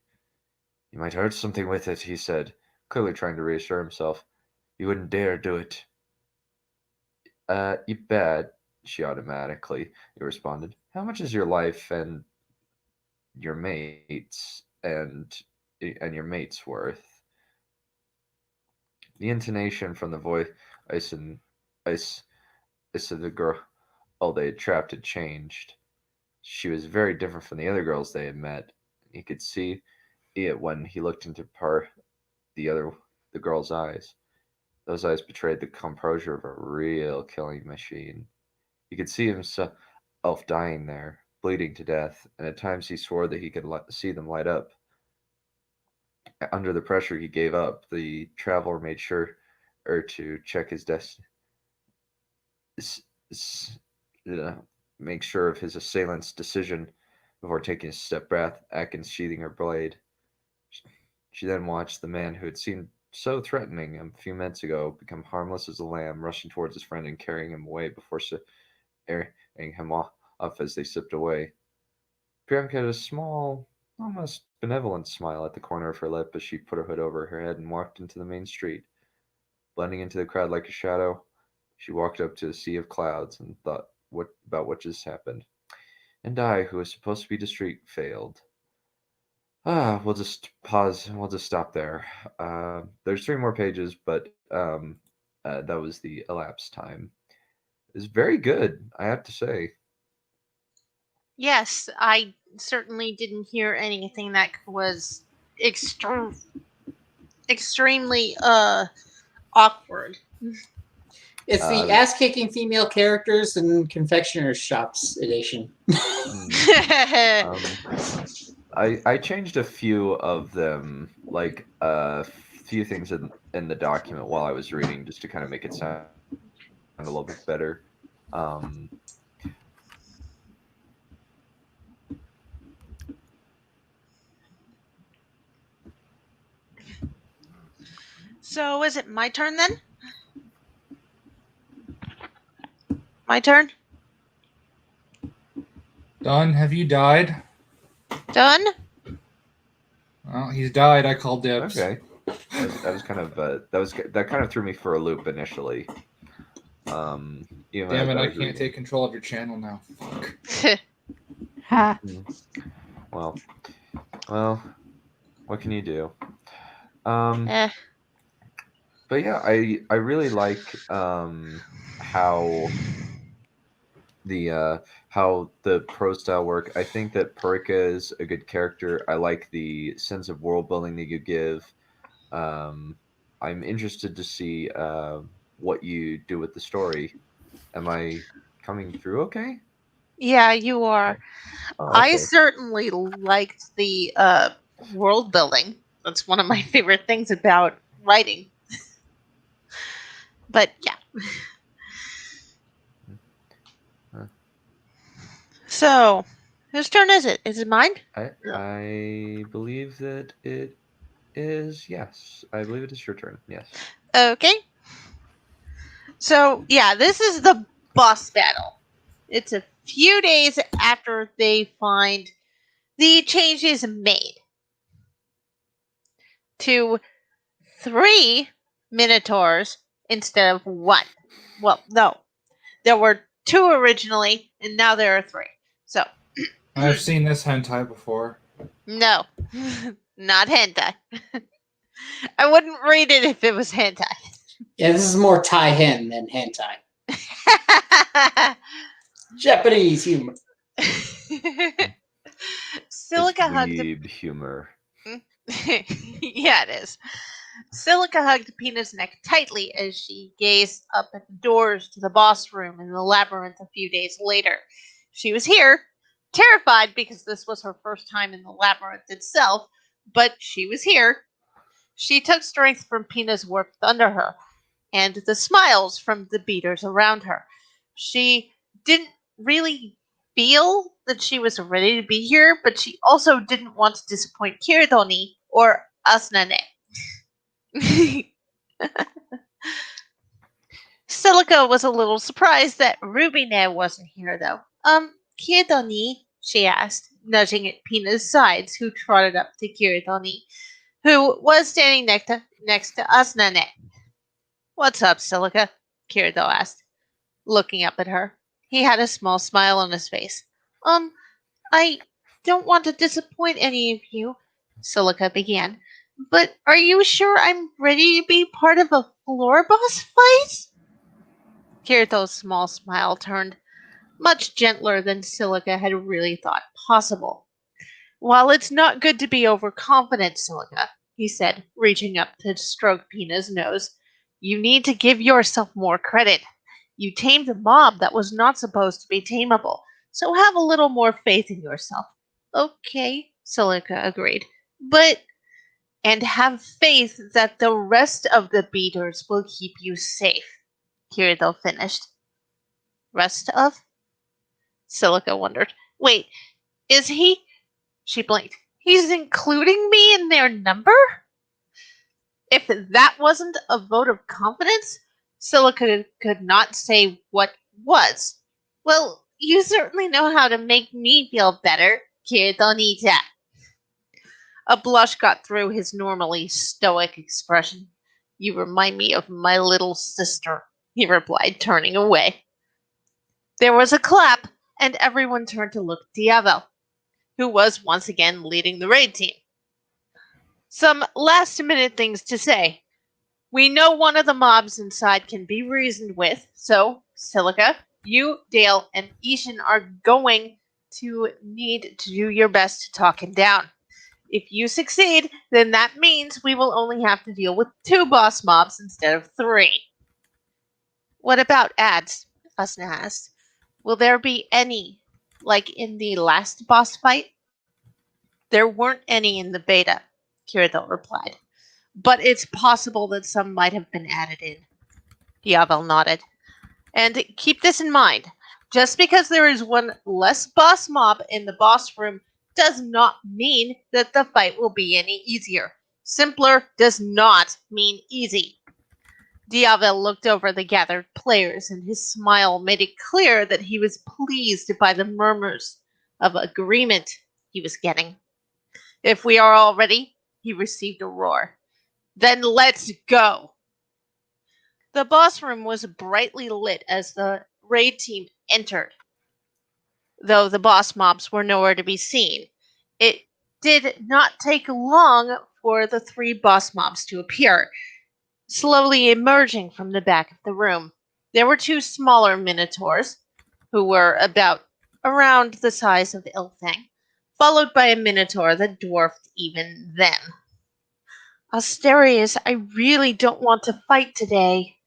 You might hurt something with it, he said, clearly trying to reassure himself. You wouldn't dare do it. You bet, she automatically responded. How much is your life and your mates and your mate's worth? The intonation from the voice and ice of the girl they had trapped had changed. She was very different from the other girls they had met. He could see it when he looked into the girl's eyes. Those eyes betrayed the composure of a real killing machine. He could see himself dying there, bleeding to death, and at times he swore that he could see them light up. Under the pressure, he gave up. The traveler made sure to check his destiny. Make sure of his assailant's decision before taking a step back and sheathing her blade. She then watched the man who had seemed so threatening a few minutes ago become harmless as a lamb, rushing towards his friend and carrying him away before airing him off as they slipped away. Perion had a small, almost benevolent smile at the corner of her lip as she put her hood over her head and walked into the main street. Blending into the crowd like a shadow, she walked up to the sea of clouds and thought about what just happened. And I, who was supposed to be discreet, failed. We'll just pause. We'll just stop there. There's 3 more pages, but that was the elapsed time. It's very good, I have to say. Yes, I certainly didn't hear anything that was extremely awkward. It's the ass-kicking female characters and confectioner's shops edition. I changed a few of them, like a few things in the document while I was reading, just to kind of make it sound a little bit better. So is it my turn then? My turn? Don, have you died? Done? Well, he's died. I called dibs. Okay, that was kind of that kind of threw me for a loop initially. Damn it! I can't take control of your channel now. Fuck. Ha. Well, what can you do? But yeah, I really like how the prose style work. I think that Parika is a good character. I like the sense of world building that you give. I'm interested to see what you do with the story. Am I coming through okay? Yeah, you are. Oh, I okay. certainly liked the world building. That's one of my favorite things about writing. But yeah. So, whose turn is it? Is it mine? I believe that it is. Yes, I believe it is your turn. Yes. Okay. So, yeah, this is the boss battle. It's a few days after they find the changes made to 3 Minotaurs instead of 1. Well, no. There were 2 originally, and now there are 3. So, I've seen this hentai before. no. Not hentai. I wouldn't read it if it was hentai. Yeah, this is more Tai-hen than hentai. Japanese humor. Silica It's hugged weeb humor. Yeah, it is. Silica hugged Pina's neck tightly as she gazed up at the doors to the boss room in the labyrinth a few days later. She was here, terrified because this was her first time in the labyrinth itself, but she was here. She took strength from Pina's warmth under her, and the smiles from the beaters around her. She didn't really feel that she was ready to be here, but she also didn't want to disappoint Kiridoni or Asnane. Silica was a little surprised that Rubine wasn't here, though. Kiridoni, she asked, nudging at Pina's sides, who trotted up to Kiridoni, who was standing next to Asnane. What's up, Silica? Kirito asked, looking up at her. He had a small smile on his face. I don't want to disappoint any of you, Silica began, but are you sure I'm ready to be part of a floor boss fight? Kirito's small smile turned much gentler than Silica had really thought possible. While it's not good to be overconfident, Silica, he said, reaching up to stroke Pina's nose, you need to give yourself more credit. You tamed a mob that was not supposed to be tameable, so have a little more faith in yourself. Okay, Silica agreed. And have faith that the rest of the beaters will keep you safe, Kirito finished. Rest of? Silica wondered. Wait, is he? She blinked. He's including me in their number? If that wasn't a vote of confidence, Silica could not say what was. Well, you certainly know how to make me feel better, Kiridonita. A blush got through his normally stoic expression. You remind me of my little sister, he replied, turning away. There was a clap, and everyone turned to look at Diavo, who was once again leading the raid team. Some last-minute things to say. We know one of the mobs inside can be reasoned with, so, Silica, you, Dale, and Ishin are going to need to do your best to talk him down. If you succeed, then that means we will only have to deal with 2 boss mobs instead of 3. What about ads? Asna asked. Will there be any, like in the last boss fight? There weren't any in the beta, Kirito replied. But it's possible that some might have been added in. Diavel nodded. And keep this in mind. Just because there is one less boss mob in the boss room does not mean that the fight will be any easier. Simpler does not mean easy. Diavel looked over the gathered players, and his smile made it clear that he was pleased by the murmurs of agreement he was getting. If we are all ready, he received a roar. Then let's go! The boss room was brightly lit as the raid team entered. Though the boss mobs were nowhere to be seen, it did not take long for the 3 boss mobs to appear, slowly emerging from the back of the room. There were 2 smaller minotaurs, who were around the size of Ilfang, followed by a minotaur that dwarfed even them. Asterius, I really don't want to fight today,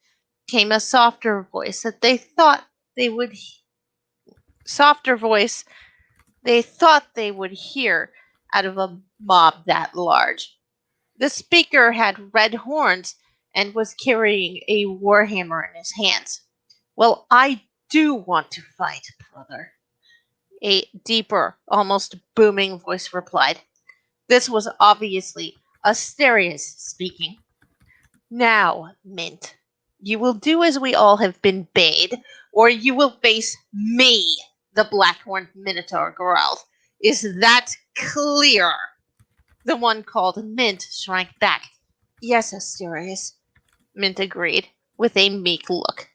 came a softer voice that they thought they would hear out of a mob that large. The speaker had red horns and was carrying a warhammer in his hands. Well, I do want to fight, brother, a deeper, almost booming voice replied. This was obviously Asterius speaking. Now, Mint, you will do as we all have been bade, or you will face me, the Blackhorn Minotaur growled. Is that clear? The one called Mint shrank back. Yes, Asterius, Mint agreed, with a meek look.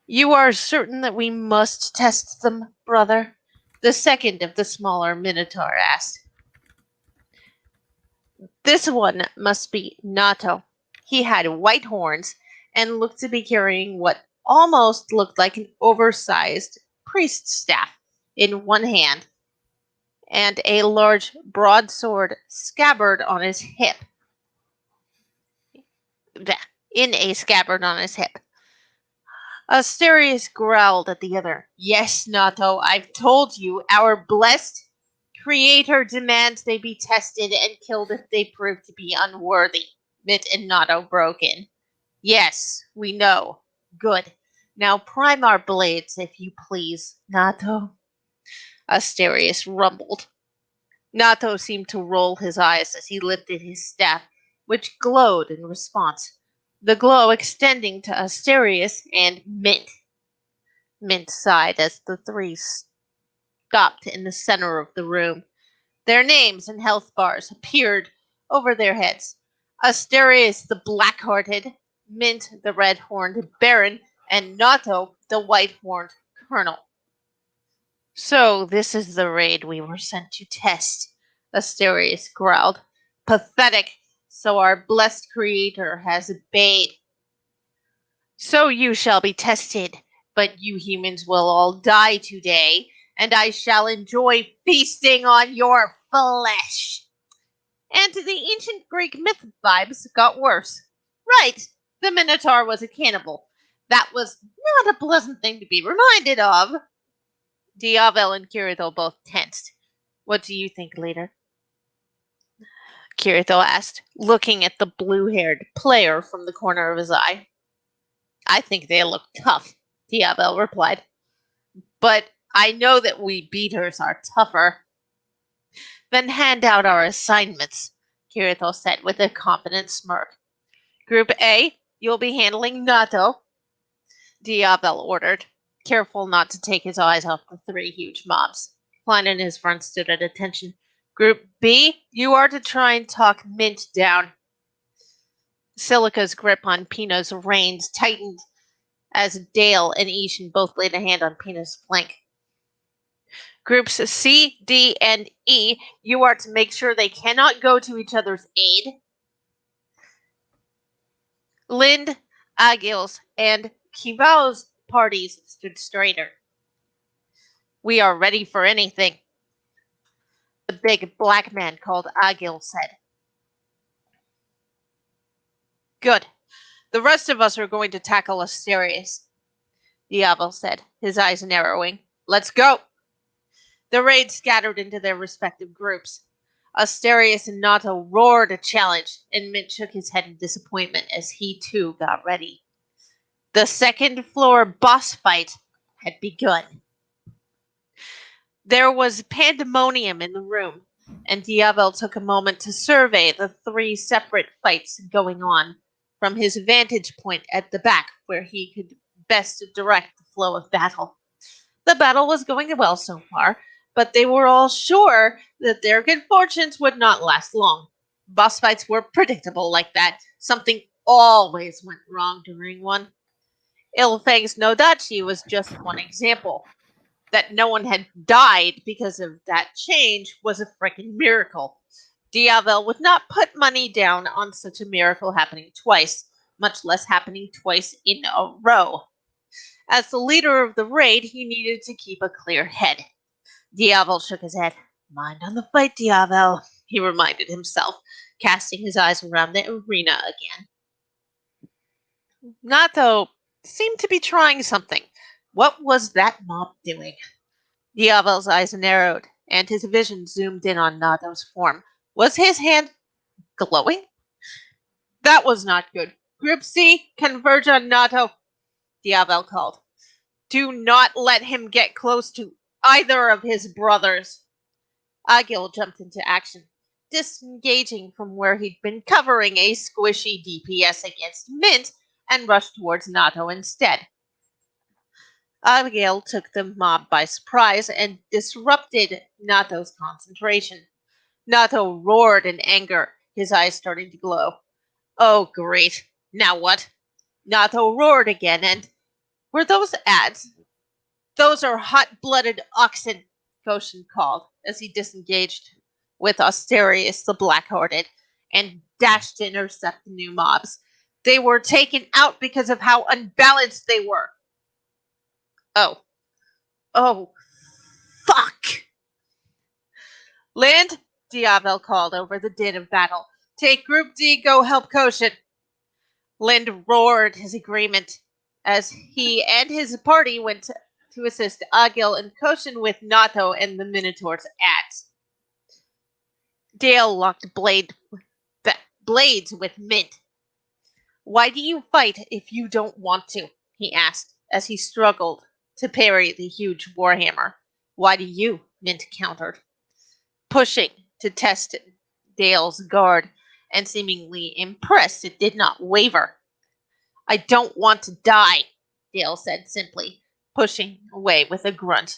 You are certain that we must test them, brother? The second of the smaller Minotaur asked. This one must be Nato. He had white horns and looked to be carrying what almost looked like an oversized priest's staff in one hand and a large broadsword scabbard on his hip. In a scabbard on his hip. Asterius growled at the other. Yes, Nato, I've told you, our blessed creator demands they be tested and killed if they prove to be unworthy. Mitt and Nato broke in. Yes, we know. Good. Now prime our blades, if you please, Nato. Asterius rumbled. Nato seemed to roll his eyes as he lifted his staff, which glowed in response, the glow extending to Asterius and Mint. Mint sighed as the three stopped in the center of the room. Their names and health bars appeared over their heads. Asterius the Black-Hearted, Mint the Red-Horned Baron, and Nato the White-Horned Colonel. So this is the raid we were sent to test, Asterius growled. Pathetic, so our blessed creator has obeyed. So you shall be tested, but you humans will all die today, and I shall enjoy feasting on your flesh. And the ancient Greek myth vibes got worse. Right, the Minotaur was a cannibal. That was not a pleasant thing to be reminded of. Diavel and Kirito both tensed. What do you think, leader? Kirito asked, looking at the blue-haired player from the corner of his eye. I think they look tough, Diavel replied. But I know that we beaters are tougher. Then hand out our assignments, Kirito said with a confident smirk. Group A, you'll be handling Nato, Diavel ordered, careful not to take his eyes off the three huge mobs. Klein and his friend stood at attention. Group B, you are to try and talk Mint down. Silica's grip on Pino's reins tightened as Dale and Ishin both laid a hand on Pina's flank. Groups C, D, and E, you are to make sure they cannot go to each other's aid. Lind, Agil's, and Kivao's parties stood straighter. We are ready for anything, the big black man called Agil said. Good. The rest of us are going to tackle Asterius, Diavel said, his eyes narrowing. Let's go! The raid scattered into their respective groups. Asterius and Nato roared a challenge, and Mint shook his head in disappointment as he too got ready. The second floor boss fight had begun. There was pandemonium in the room, and Diavel took a moment to survey the three separate fights going on from his vantage point at the back where he could best direct the flow of battle. The battle was going well so far, but they were all sure that their good fortunes would not last long. Boss fights were predictable like that. Something always went wrong during one. Ilfang's Nodachi was just one example. That no one had died because of that change was a freaking miracle. Diavel would not put money down on such a miracle happening twice, much less happening twice in a row. As the leader of the raid, he needed to keep a clear head. Diavel shook his head. Mind on the fight, Diavel, he reminded himself, casting his eyes around the arena again. Nato seemed to be trying something. What was that mob doing? Diavel's eyes narrowed, and his vision zoomed in on Nato's form. Was his hand glowing? That was not good. Group C, converge on Nato, Diavel called. Do not let him get close to either of his brothers. Agil jumped into action, disengaging from where he'd been covering a squishy DPS against Mint and rushed towards Nato instead. Agil took the mob by surprise and disrupted Nato's concentration. Nato roared in anger, his eyes starting to glow. Oh, great. Now what? Nato roared again, and were those ads? Those are hot-blooded oxen, Goshen called as he disengaged with Asterius the Black-Hearted and dashed to intercept the new mobs. They were taken out because of how unbalanced they were. Oh, fuck. Lind, Diavel called over the din of battle. Take Group D, go help Koshin. Lind roared his agreement as he and his party went to assist Agil and Koshin with Nato and the Minotaur's axe. Dale locked blades with Mint. Why do you fight if you don't want to? He asked as he struggled to parry the huge warhammer. Why do you? Mint countered, pushing to test Dale's guard, and seemingly impressed it did not waver. I don't want to die, Dale said simply, pushing away with a grunt.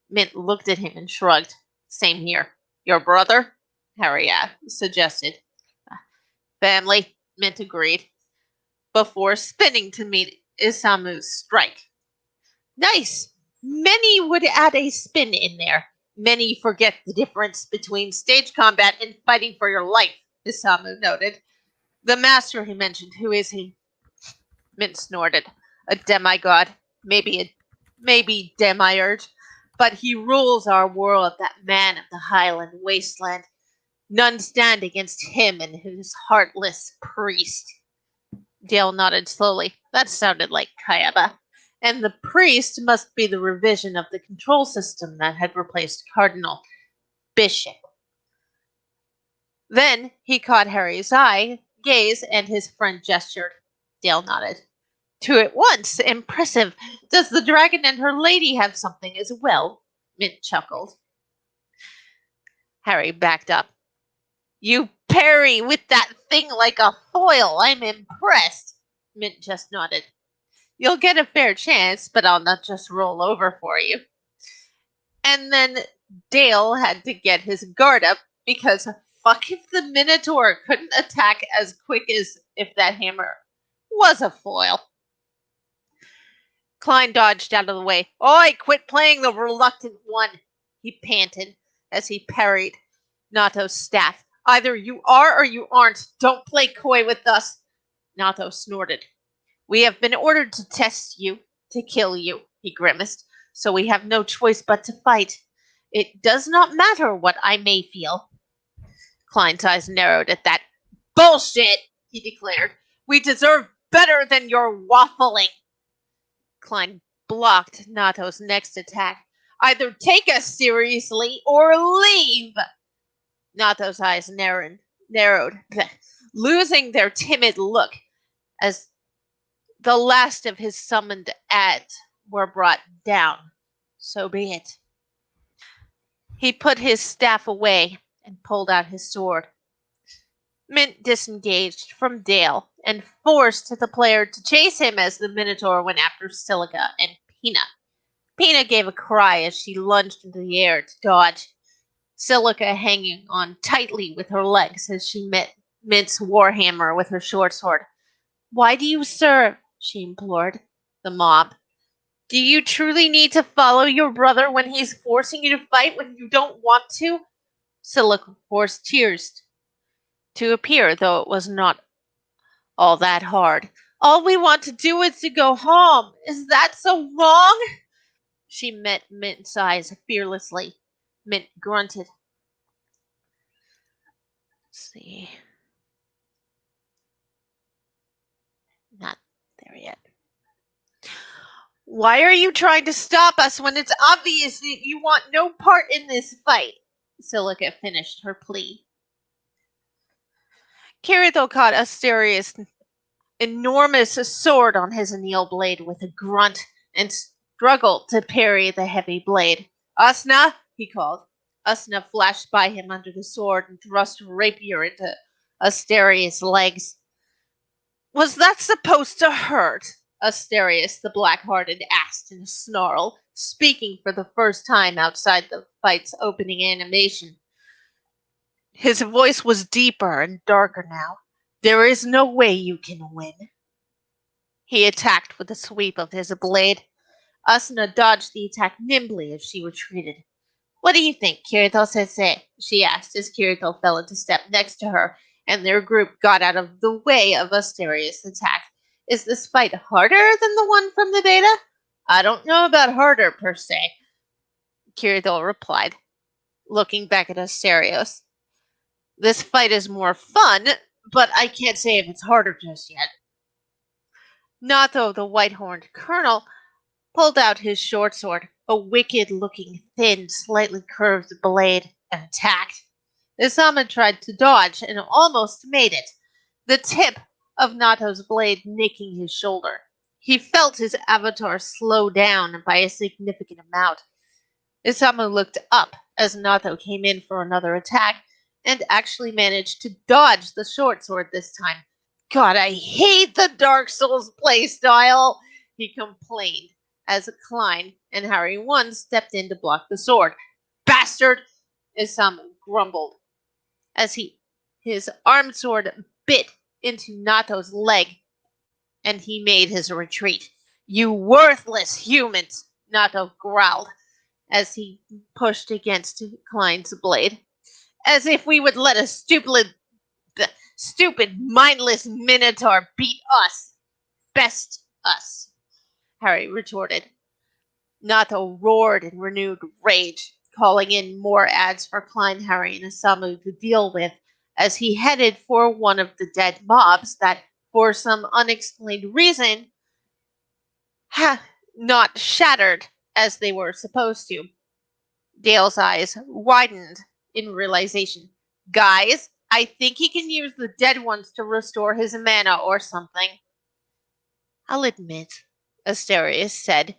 Mint looked at him and shrugged. Same here. Your brother? Harry suggested. Family, Mint agreed, before spinning to meet Isamu's strike. Nice! Many would add a spin in there. Many forget the difference between stage combat and fighting for your life, Isamu noted. The master he mentioned, who is he? Mint snorted. A demigod, maybe demiurge, but he rules our world, that man of the highland wasteland. None stand against him and his heartless priest. Dale nodded slowly. That sounded like Kayaba. And the priest must be the revision of the control system that had replaced Cardinal Bishop. Then he caught Harry's gaze, and his friend gestured. Dale nodded. Two at once. Impressive. Does the dragon and her lady have something as well? Mint chuckled. Harry backed up. You parry with that thing like a foil. I'm impressed. Mint just nodded. You'll get a fair chance, but I'll not just roll over for you. And then Dale had to get his guard up because fuck if the Minotaur couldn't attack as quick as if that hammer was a foil. Klein dodged out of the way. Oi, quit playing the reluctant one, he panted as he parried Nato's staff. Either you are or you aren't. Don't play coy with us. Nato snorted. We have been ordered to test you, to kill you, he grimaced, so we have no choice but to fight. It does not matter what I may feel. Klein's eyes narrowed at that. Bullshit, he declared. We deserve better than your waffling. Klein blocked Nato's next attack. Either take us seriously or leave. Nato's eyes narrowed, losing their timid look as the last of his summoned ads were brought down. So be it. He put his staff away and pulled out his sword. Mint disengaged from Dale and forced the player to chase him as the Minotaur went after Silica and Pina. Pina gave a cry as she lunged into the air to dodge, Silica hanging on tightly with her legs as she met Mint's warhammer with her short sword. Why do you serve? She implored the mob. Do you truly need to follow your brother when he's forcing you to fight when you don't want to? Silica forced tears to appear, though it was not all that hard. All we want to do is to go home. Is that so wrong? She met Mint's eyes fearlessly. Mint grunted. Let's see. Not there yet. Why are you trying to stop us when it's obvious that you want no part in this fight? Silica finished her plea. Kirito caught Asterius' enormous sword on his anneal blade with a grunt and struggled to parry the heavy blade. Asna, he called. Asna flashed by him under the sword and thrust a rapier into Asterius' legs. Was that supposed to hurt? Asterius the Black-Hearted asked in a snarl, speaking for the first time outside the fight's opening animation. His voice was deeper and darker now. There is no way you can win. He attacked with a sweep of his blade. Asuna dodged the attack nimbly as she retreated. What do you think, Kirito-sensei? She asked as Kirito fell into step next to her, and their group got out of the way of Asterius' attack. Is this fight harder than the one from the beta? I don't know about harder, per se, Kirito replied. looking back at Asterios. This fight is more fun, but I can't say if it's harder just yet. Nato, the white-horned colonel, pulled out his short sword, a wicked-looking, thin, slightly curved blade, and attacked. Isama tried to dodge and almost made it, the tip of Nato's blade nicking his shoulder. He felt his avatar slow down by a significant amount. Isama looked up as Nato came in for another attack and actually managed to dodge the short sword this time. God, I hate the Dark Souls playstyle, he complained as Klein and Harry 1 stepped in to block the sword. Bastard! Isama grumbled as his armed sword bit into Nato's leg and he made his retreat. You worthless humans, Nato growled as he pushed against Klein's blade. As if we would let a stupid, mindless minotaur beat us. Best us, Harry retorted. Nato roared in renewed rage, calling in more ads for Klein, Harry, and Isamu to deal with as he headed for one of the dead mobs that, for some unexplained reason, not shattered as they were supposed to. Dale's eyes widened in realization. Guys, I think he can use the dead ones to restore his mana or something. I'll admit, Asterius said,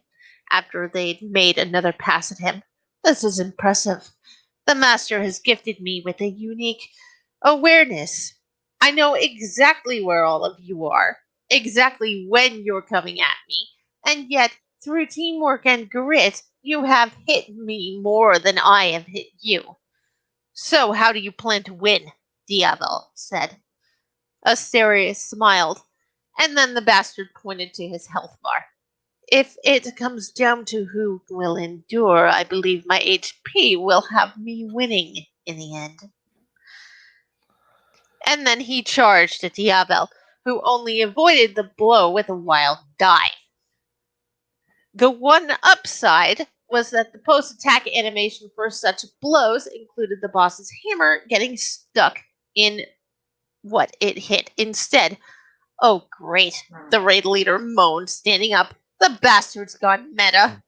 after they'd made another pass at him. This is impressive. The Master has gifted me with a unique awareness. I know exactly where all of you are, exactly when you're coming at me, and yet, through teamwork and grit, you have hit me more than I have hit you. So how do you plan to win? Diavel said. Asterius smiled, and then the bastard pointed to his health bar. If it comes down to who will endure, I believe my HP will have me winning in the end. And then he charged at Diavel, who only avoided the blow with a wild dive. The one upside was that the post-attack animation for such blows included the boss's hammer getting stuck in what it hit instead. Oh, great, the raid leader moaned, standing up. The bastard's gone meta.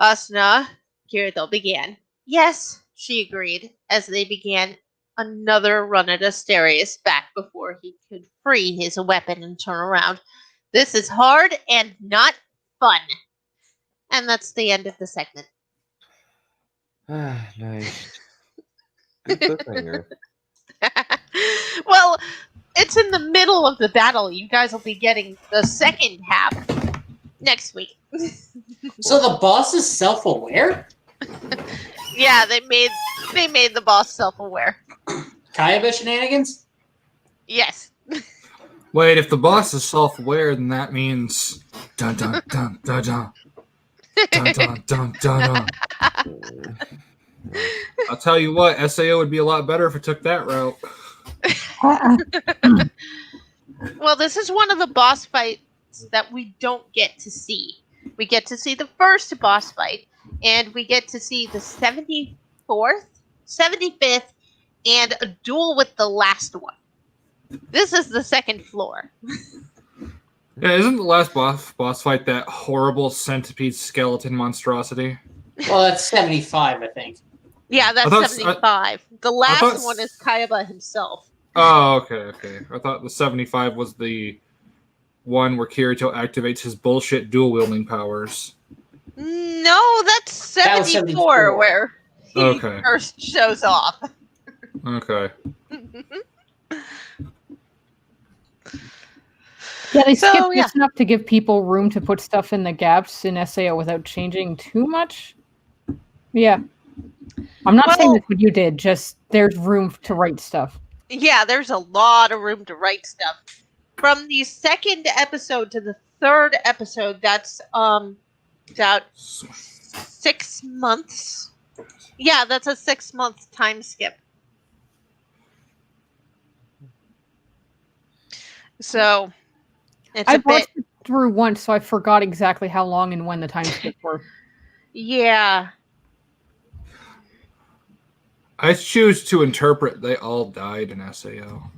Asna, Kirithel began. Yes, she agreed, as they began another run at Asterius back before he could free his weapon and turn around. This is hard and not fun. And that's the end of the segment. Nice. Good cliffhanger. Well, it's in the middle of the battle. You guys will be getting the second half next week. So the boss is self-aware? Yeah, they made the boss self-aware. Kayaba shenanigans? Yes. Wait, if the boss is self-aware, then that means dun dun dun dun dun dun dun dun dun. I'll tell you what, SAO would be a lot better if it took that route. Well, this is one of the boss fights that we don't get to see. We get to see the first boss fight, and we get to see the 74th, 75th, and a duel with the last one. This is the second floor. Yeah, isn't the last boss fight that horrible centipede skeleton monstrosity? Well, that's 75, I think. Yeah, that's 75. The last one is Kayaba himself. Oh, okay. I thought the 75 was the one where Kirito activates his bullshit dual-wielding powers. No, that's 74 where he first shows off. Okay. Yeah, they skipped just enough to give people room to put stuff in the gaps in SAO without changing too much. Yeah. I'm not saying that's what you did, just there's room to write stuff. Yeah, there's a lot of room to write stuff. From the second episode to the third episode, that's about 6 months. Yeah, that's a 6-month time skip. So it's I watched it through once, so I forgot exactly how long and when the time skips were. Yeah. I choose to interpret they all died in SAO.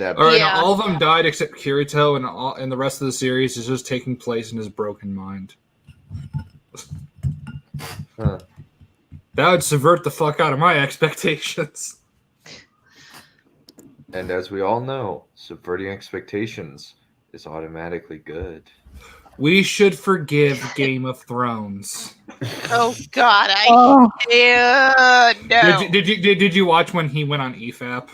Or no, all of them died except Kirito, and the rest of the series is just taking place in his broken mind. Huh. That would subvert the fuck out of my expectations. And as we all know, subverting expectations is automatically good. We should forgive Game of Thrones. Oh God, Oh. no. Did you watch when he went on EFAP?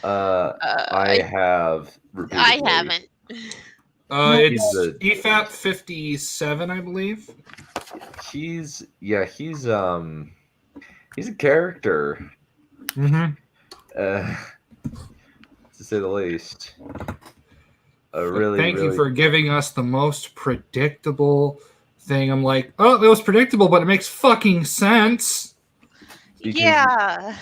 I have repeatedly. I haven't. It's EFAP 57, I believe. He's a character. Mm-hmm. To say the least. Thank you for giving us the most predictable thing. I'm like, oh, it was predictable, but it makes fucking sense. Because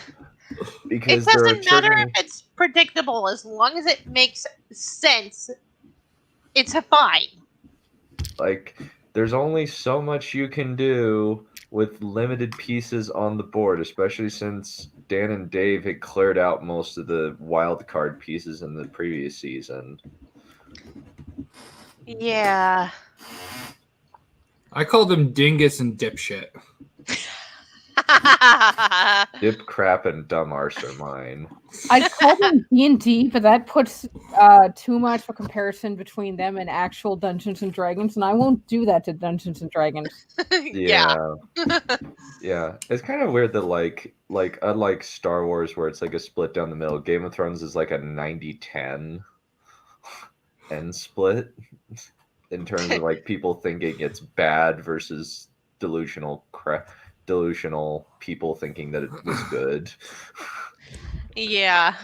it doesn't matter if it's predictable as long as it makes sense. It's fine. Like, there's only so much you can do with limited pieces on the board, especially since Dan and Dave had cleared out most of the wild card pieces in the previous season. Yeah. I called them dingus and dipshit. Dip, crap, and dumb arse are mine. I called them D&D, but that puts too much of a comparison between them and actual Dungeons and Dragons, and I won't do that to Dungeons and Dragons. Yeah. Yeah. It's kind of weird that like unlike Star Wars where it's like a split down the middle, Game of Thrones is like a 90-10 end split in terms of like people thinking it's bad versus delusional people thinking that it was good. Yeah.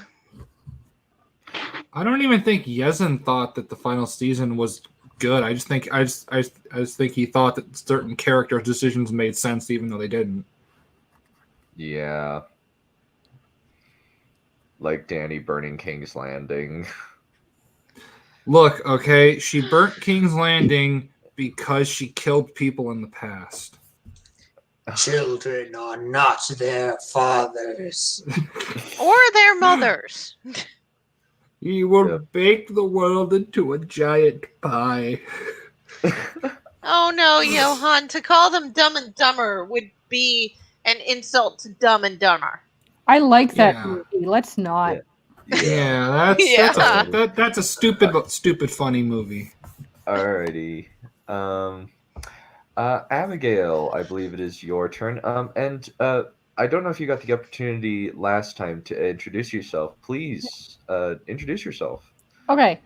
I don't even think Yezin thought that the final season was good. I just think he thought that certain character decisions made sense even though they didn't. Yeah. Like Dany burning King's Landing. Look, okay, she burnt King's Landing because she killed people in the past. Children are not their fathers. Or their mothers. You will bake the world into a giant pie. Oh no, Johan, to call them Dumb and Dumber would be an insult to Dumb and Dumber. I like that movie. Let's not. That's a stupid funny movie. Alrighty. Abigail, I believe it is your turn. And I don't know if you got the opportunity last time to introduce yourself. Please introduce yourself. Okay.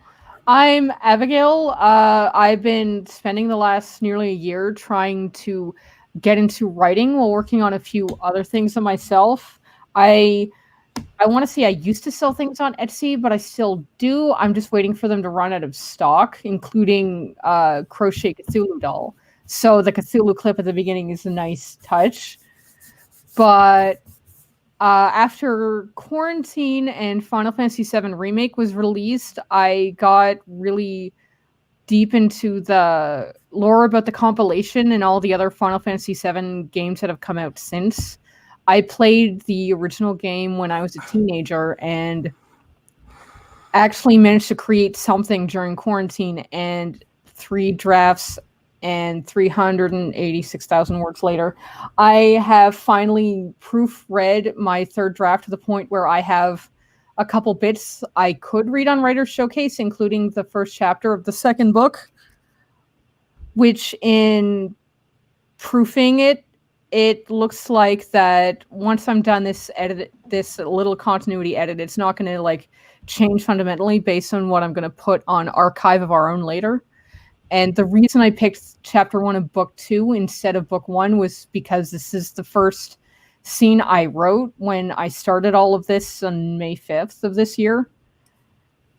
I'm Abigail. I've been spending the last nearly a year trying to get into writing while working on a few other things of myself. I want to say I used to sell things on Etsy, but I still do. I'm just waiting for them to run out of stock, including Crochet Cthulhu doll. So the Cthulhu clip at the beginning is a nice touch. But after Quarantine and Final Fantasy VII Remake was released, I got really deep into the lore about the compilation and all the other Final Fantasy VII games that have come out since. I played the original game when I was a teenager and actually managed to create something during quarantine, and 3 drafts and 386,000 words later, I have finally proofread my 3rd draft to the point where I have a couple bits I could read on Writer's Showcase, including the 1st chapter of the 2nd book, which in proofing it looks like that once I'm done this little continuity edit, it's not going to like change fundamentally based on what I'm going to put on Archive of Our Own later. And the reason I picked chapter 1 of book 2 instead of book 1 was because this is the first scene I wrote when I started all of this on May 5th of this year.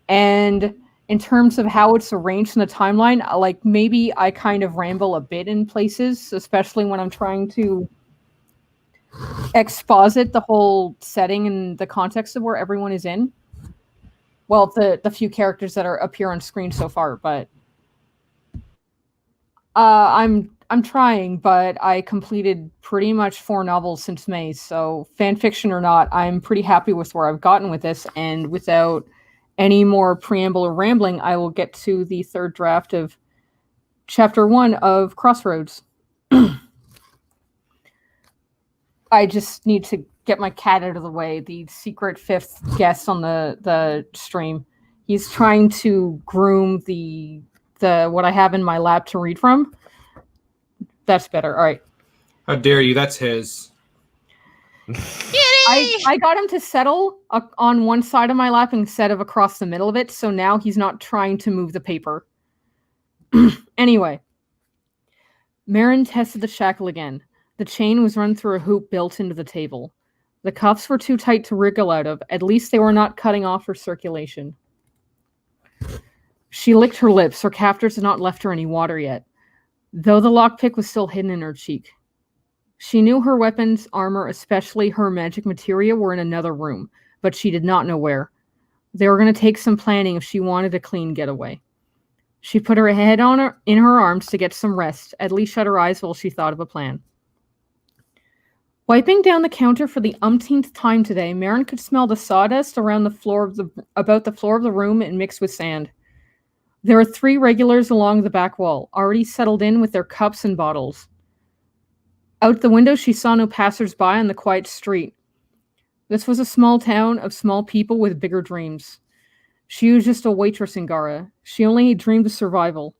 And in terms of how it's arranged in the timeline, like maybe I kind of ramble a bit in places, especially when I'm trying to exposit the whole setting and the context of where everyone is in. Well, the few characters that appear on screen so far, but I'm I'm trying, but I completed pretty much 4 novels since May, so fan fiction or not, I'm pretty happy with where I've gotten with this, and without any more preamble or rambling, I will get to the 3rd draft of Chapter 1 of Crossroads. I just need to get my cat out of the way, the secret 5th guest on the stream. He's trying to groom the what I have in my lap to read from. That's better. All right. How dare you? That's his. I got him to settle on one side of my lap instead of across the middle of it, so now he's not trying to move the paper. Anyway. Marin tested the shackle again. The chain was run through a hoop built into the table. The cuffs were too tight to wriggle out of. At least they were not cutting off her circulation. She licked her lips. Her captors had not left her any water yet, though the lockpick was still hidden in her cheek. She knew her weapons, armor, especially her magic materia, were in another room, but she did not know where. They were going to take some planning if she wanted a clean getaway. She put her head in her arms to get some rest, at least shut her eyes while she thought of a plan. Wiping down the counter for the umpteenth time today, Marin could smell the sawdust around about the floor of the room and mixed with sand. There were 3 regulars along the back wall, already settled in with their cups and bottles. Out the window, she saw no passers-by on the quiet street. This was a small town of small people with bigger dreams. She was just a waitress in Gara. She only dreamed of survival.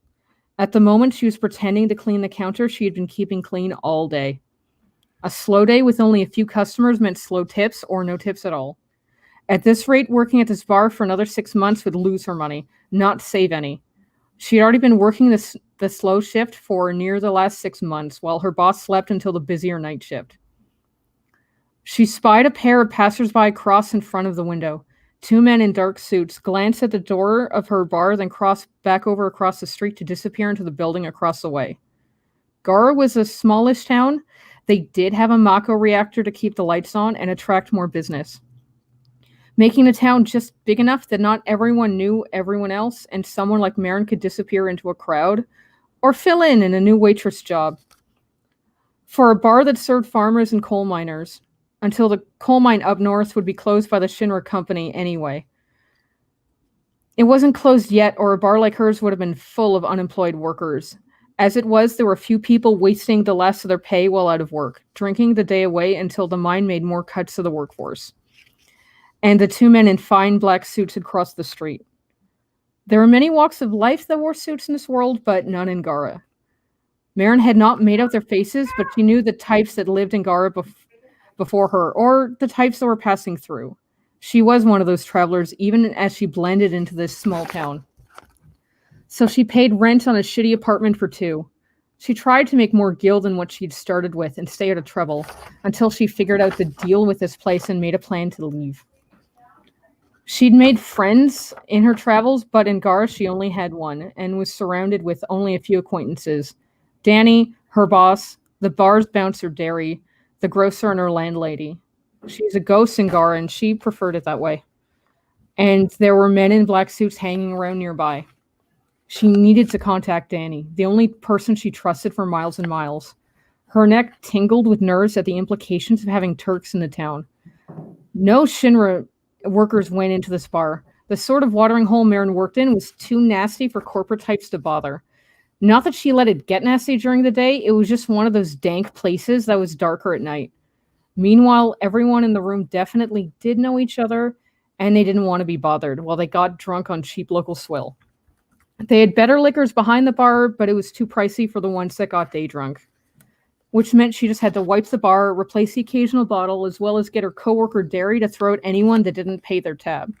At the moment, she was pretending to clean the counter she had been keeping clean all day. A slow day with only a few customers meant slow tips or no tips at all. At this rate, working at this bar for another 6 months would lose her money, not save any. She had already been working the slow shift for near the last 6 months, while her boss slept until the busier night shift. She spied a pair of passers-by cross in front of the window. 2 men in dark suits glanced at the door of her bar, then crossed back over across the street to disappear into the building across the way. Gara was a smallish town. They did have a Mako reactor to keep the lights on and attract more business, making the town just big enough that not everyone knew everyone else, and someone like Marin could disappear into a crowd or fill in a new waitress job. For a bar that served farmers and coal miners, until the coal mine up north would be closed by the Shinra company anyway. It wasn't closed yet, or a bar like hers would have been full of unemployed workers. As it was, there were few people wasting the last of their pay while out of work, drinking the day away until the mine made more cuts to the workforce. And the 2 men in fine black suits had crossed the street. There were many walks of life that wore suits in this world, but none in Gara. Marin had not made out their faces, but she knew the types that lived in Gara before her, or the types that were passing through. She was one of those travelers, even as she blended into this small town. So she paid rent on a shitty apartment for 2. She tried to make more gil than what she'd started with and stay out of trouble, until she figured out the deal with this place and made a plan to leave. She'd made friends in her travels, but in Gara she only had one, and was surrounded with only a few acquaintances. Danny, her boss, the bar's bouncer Derry, the grocer, and her landlady. She's a ghost in Gara, and she preferred it that way. And there were men in black suits hanging around nearby. She needed to contact Danny, the only person she trusted for miles and miles. Her neck tingled with nerves at the implications of having Turks in the town. No Shinra workers went into this bar. The sort of watering hole Marin worked in was too nasty for corporate types to bother. Not that she let it get nasty during the day, it was just one of those dank places that was darker at night. Meanwhile, everyone in the room definitely did know each other, and they didn't want to be bothered while they got drunk on cheap local swill. They had better liquors behind the bar, but it was too pricey for the ones that got day drunk, which meant she just had to wipe the bar, replace the occasional bottle, as well as get her coworker Derry to throw at anyone that didn't pay their tab.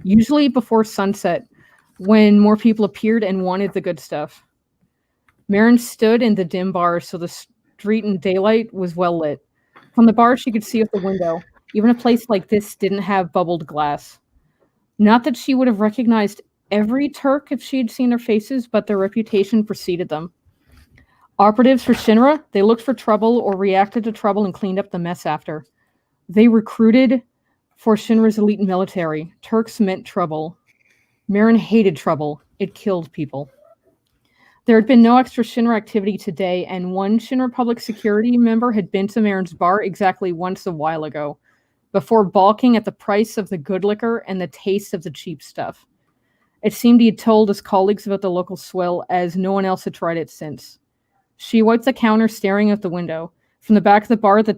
Usually before sunset, when more people appeared and wanted the good stuff. Marin stood in the dim bar, so the street in daylight was well lit. From the bar, she could see out the window. Even a place like this didn't have bubbled glass. Not that she would have recognized every Turk if she had seen their faces, but their reputation preceded them. Operatives for Shinra, they looked for trouble or reacted to trouble and cleaned up the mess after. They recruited for Shinra's elite military. Turks meant trouble. Marin hated trouble. It killed people. There had been no extra Shinra activity today, and one Shinra Public Security member had been to Marin's bar exactly once a while ago, before balking at the price of the good liquor and the taste of the cheap stuff. It seemed he had told his colleagues about the local swill, as no one else had tried it since. She wiped the counter, staring out the window. From the back of the bar, the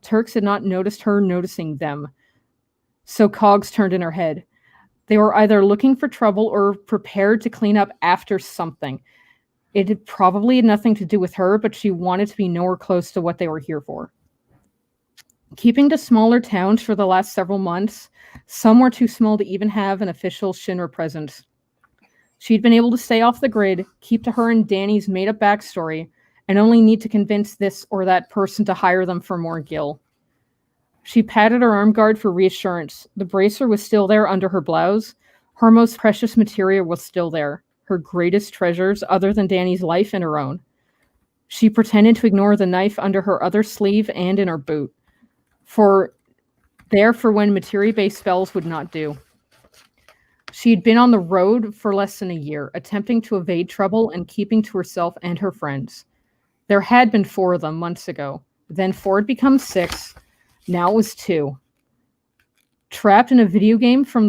Turks had not noticed her noticing them. So cogs turned in her head. They were either looking for trouble or prepared to clean up after something. It had probably had nothing to do with her, but she wanted to be nowhere close to what they were here for. Keeping to smaller towns for the last several months, some were too small to even have an official Shinra presence. She'd been able to stay off the grid, keep to her and Danny's made-up backstory, and only need to convince this or that person to hire them for more gil. She patted her arm guard for reassurance. The bracer was still there under her blouse. Her most precious material was still there. Her greatest treasures other than Danny's life and her own. She pretended to ignore the knife under her other sleeve and in her boot. For when materia-based spells would not do. She had been on the road for less than a year, attempting to evade trouble and keeping to herself and her friends. There had been 4 of them months ago. Then 4 had become 6. Now it was 2. Trapped in a video game produced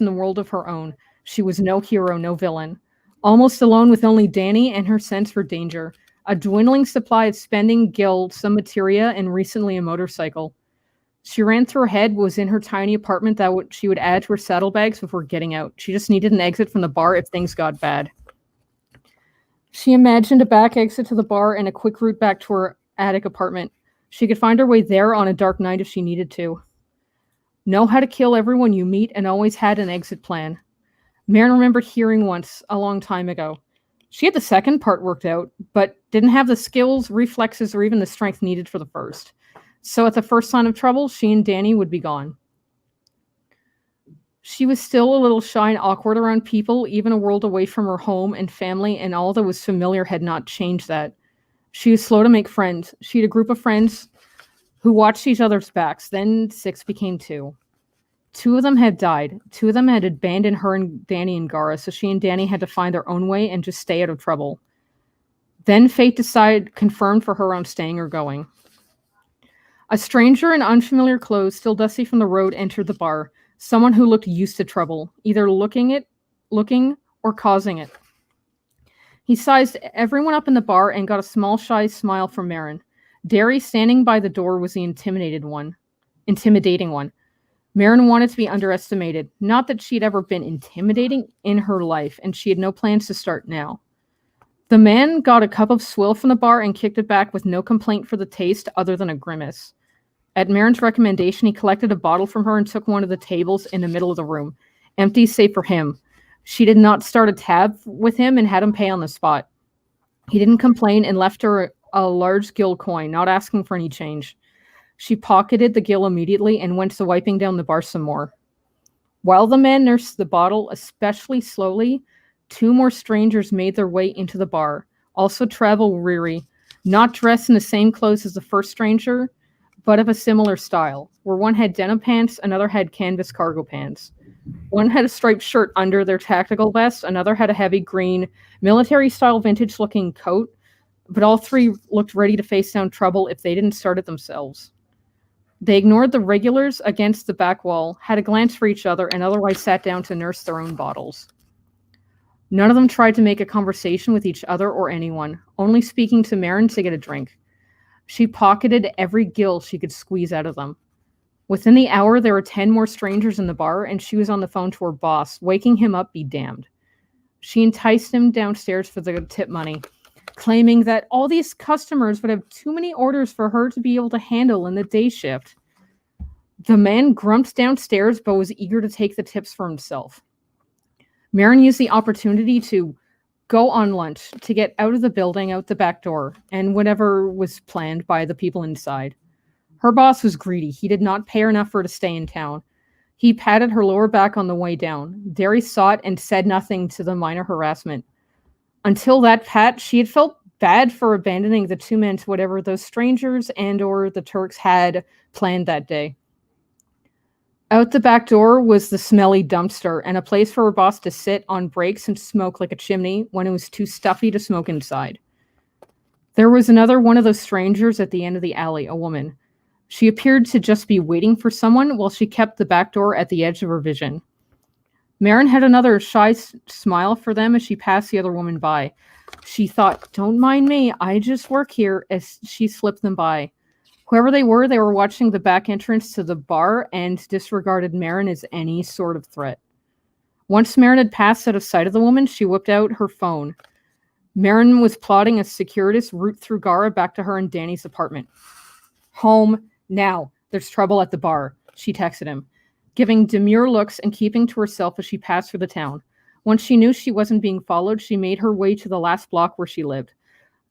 in the world of her own, she was no hero, no villain. Almost alone with only Danny and her sense for danger. A dwindling supply of spending gil, some materia, and recently a motorcycle. She ran through her head was in her tiny apartment that she would add to her saddlebags before getting out. She just needed an exit from the bar if things got bad. She imagined a back exit to the bar and a quick route back to her attic apartment. She could find her way there on a dark night if she needed to. Know how to kill everyone you meet and always had an exit plan. Marin remembered hearing once, a long time ago. She had the second part worked out, but didn't have the skills, reflexes, or even the strength needed for the first. So at the first sign of trouble, she and Danny would be gone. She was still a little shy and awkward around people, even a world away from her home and family, and all that was familiar had not changed that. She was slow to make friends. She had a group of friends who watched each other's backs. Then 6 became 2. 2 of them had died. 2 of them had abandoned her and Danny and Gara, so she and Danny had to find their own way and just stay out of trouble. Then fate confirmed for her on staying or going. A stranger in unfamiliar clothes, still dusty from the road, entered the bar. Someone who looked used to trouble, either looking or causing it. He sized everyone up in the bar and got a small, shy smile from Marin. Derry, standing by the door, was the intimidating one. Marin wanted to be underestimated. Not that she'd ever been intimidating in her life, and she had no plans to start now. The man got a cup of swill from the bar and kicked it back with no complaint for the taste other than a grimace. At Marin's recommendation, he collected a bottle from her and took one of the tables in the middle of the room, empty save for him. She did not start a tab with him and had him pay on the spot. He didn't complain and left her a large gil coin, not asking for any change. She pocketed the gil immediately and went to wiping down the bar some more. While the man nursed the bottle, especially slowly, 2 more strangers made their way into the bar, also travel-weary, not dressed in the same clothes as the first stranger, but of a similar style, where one had denim pants, another had canvas cargo pants. One had a striped shirt under their tactical vest, another had a heavy green, military-style vintage-looking coat, but all 3 looked ready to face down trouble if they didn't start it themselves. They ignored the regulars against the back wall, had a glance for each other, and otherwise sat down to nurse their own bottles. None of them tried to make a conversation with each other or anyone, only speaking to Marin to get a drink. She pocketed every gil she could squeeze out of them. Within the hour, there were 10 more strangers in the bar, and she was on the phone to her boss, waking him up be damned. She enticed him downstairs for the tip money, claiming that all these customers would have too many orders for her to be able to handle in the day shift. The man grumped downstairs, but was eager to take the tips for himself. Marin used the opportunity to go on lunch, to get out of the building, out the back door, and whatever was planned by the people inside. Her boss was greedy. He did not pay her enough for her to stay in town. He patted her lower back on the way down. Derry saw it and said nothing to the minor harassment. Until that pat, she had felt bad for abandoning the 2 men to whatever those strangers and or the Turks had planned that day. Out the back door was the smelly dumpster and a place for her boss to sit on breaks and smoke like a chimney when it was too stuffy to smoke inside. There was another one of those strangers at the end of the alley, a woman. She appeared to just be waiting for someone while she kept the back door at the edge of her vision. Marin had another shy smile for them as she passed the other woman by. She thought, "Don't mind me, I just work here," as she slipped them by. Whoever they were watching the back entrance to the bar and disregarded Marin as any sort of threat. Once Marin had passed out of sight of the woman, she whipped out her phone. Marin was plotting a circuitous route through Gara back to her and Danny's apartment. "Home, now. There's trouble at the bar," she texted him, giving demure looks and keeping to herself as she passed through the town. Once she knew she wasn't being followed, she made her way to the last block where she lived.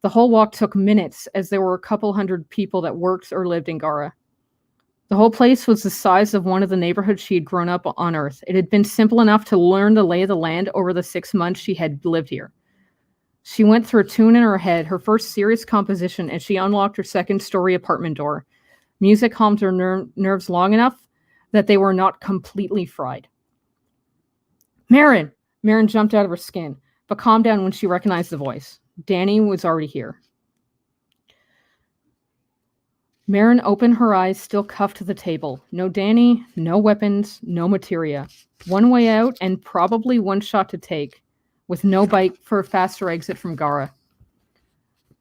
The whole walk took minutes, as there were a couple hundred people that worked or lived in Gara. The whole place was the size of one of the neighborhoods she had grown up on Earth. It had been simple enough to learn the lay of the land over the 6 months she had lived here. She went through a tune in her head, her first serious composition, as she unlocked her second-story apartment door. Music calmed her nerves long enough that they were not completely fried. "Marin!" Marin jumped out of her skin, but calmed down when she recognized the voice. Danny was already here. Marin opened her eyes, still cuffed to the table. No Danny, no weapons, no materia. One way out and probably one shot to take, with no bite for a faster exit from Gara.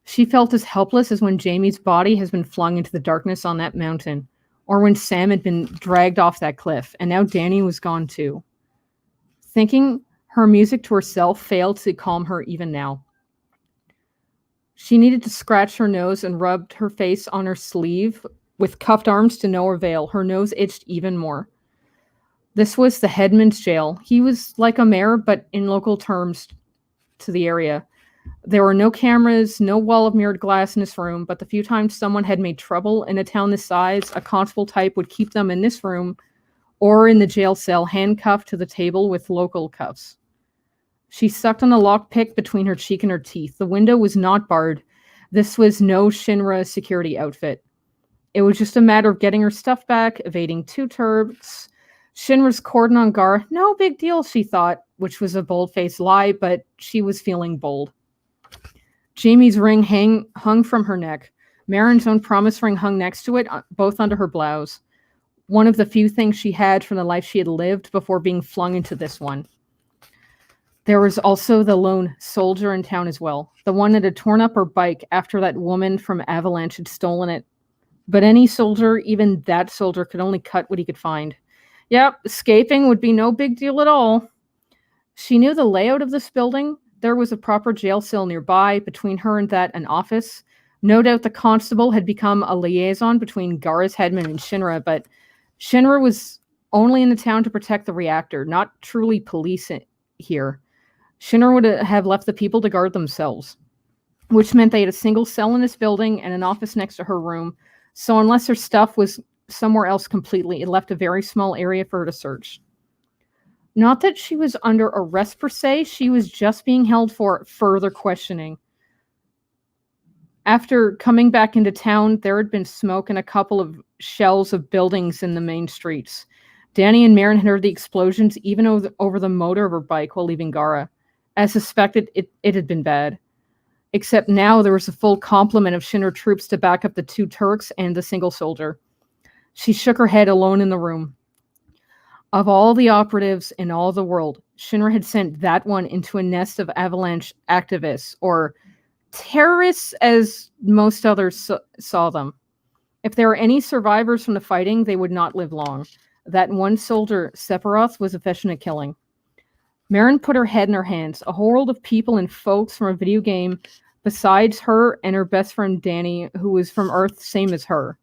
She felt as helpless as when Jamie's body has been flung into the darkness on that mountain, or when Sam had been dragged off that cliff, and now Danny was gone too. Thinking her music to herself failed to calm her even now. She needed to scratch her nose and rubbed her face on her sleeve with cuffed arms to no avail. Her nose itched even more. This was the headman's jail. He was like a mayor, but in local terms to the area. There were no cameras, no wall of mirrored glass in this room, but the few times someone had made trouble in a town this size, a constable type would keep them in this room or in the jail cell, handcuffed to the table with local cuffs. She sucked on a lockpick between her cheek and her teeth. The window was not barred. This was no Shinra security outfit. It was just a matter of getting her stuff back, evading 2 Turks. Shinra's cordon on Gara, no big deal, she thought, which was a bold-faced lie, but she was feeling bold. Jamie's ring hung from her neck. Marin's own promise ring hung next to it, both under her blouse. One of the few things she had from the life she had lived before being flung into this one. There was also the lone soldier in town as well, the one that had torn up her bike after that woman from Avalanche had stolen it. But any soldier, even that soldier, could only cut what he could find. Yep, escaping would be no big deal at all. She knew the layout of this building. There was a proper jail cell nearby. Between her and that, an office. No doubt the constable had become a liaison between Gara's headman and Shinra, but Shinra was only in the town to protect the reactor, not truly police it here. Shinra would have left the people to guard themselves, which meant they had a single cell in this building and an office next to her room. So unless her stuff was somewhere else completely, it left a very small area for her to search. Not that she was under arrest per se, she was just being held for further questioning. After coming back into town, there had been smoke and a couple of shells of buildings in the main streets. Danny and Marin had heard the explosions even over the motor of her bike while leaving Gara. As suspected, it had been bad. Except now there was a full complement of Shinra troops to back up the 2 Turks and the single soldier. She shook her head alone in the room. Of all the operatives in all the world, Shinra had sent that one into a nest of Avalanche activists, or terrorists as most others saw them. If there were any survivors from the fighting, they would not live long. That one soldier, Sephiroth, was affectionate killing. Marin put her head in her hands. A whole world of people and folks from a video game besides her and her best friend Danny, who was from Earth, same as her.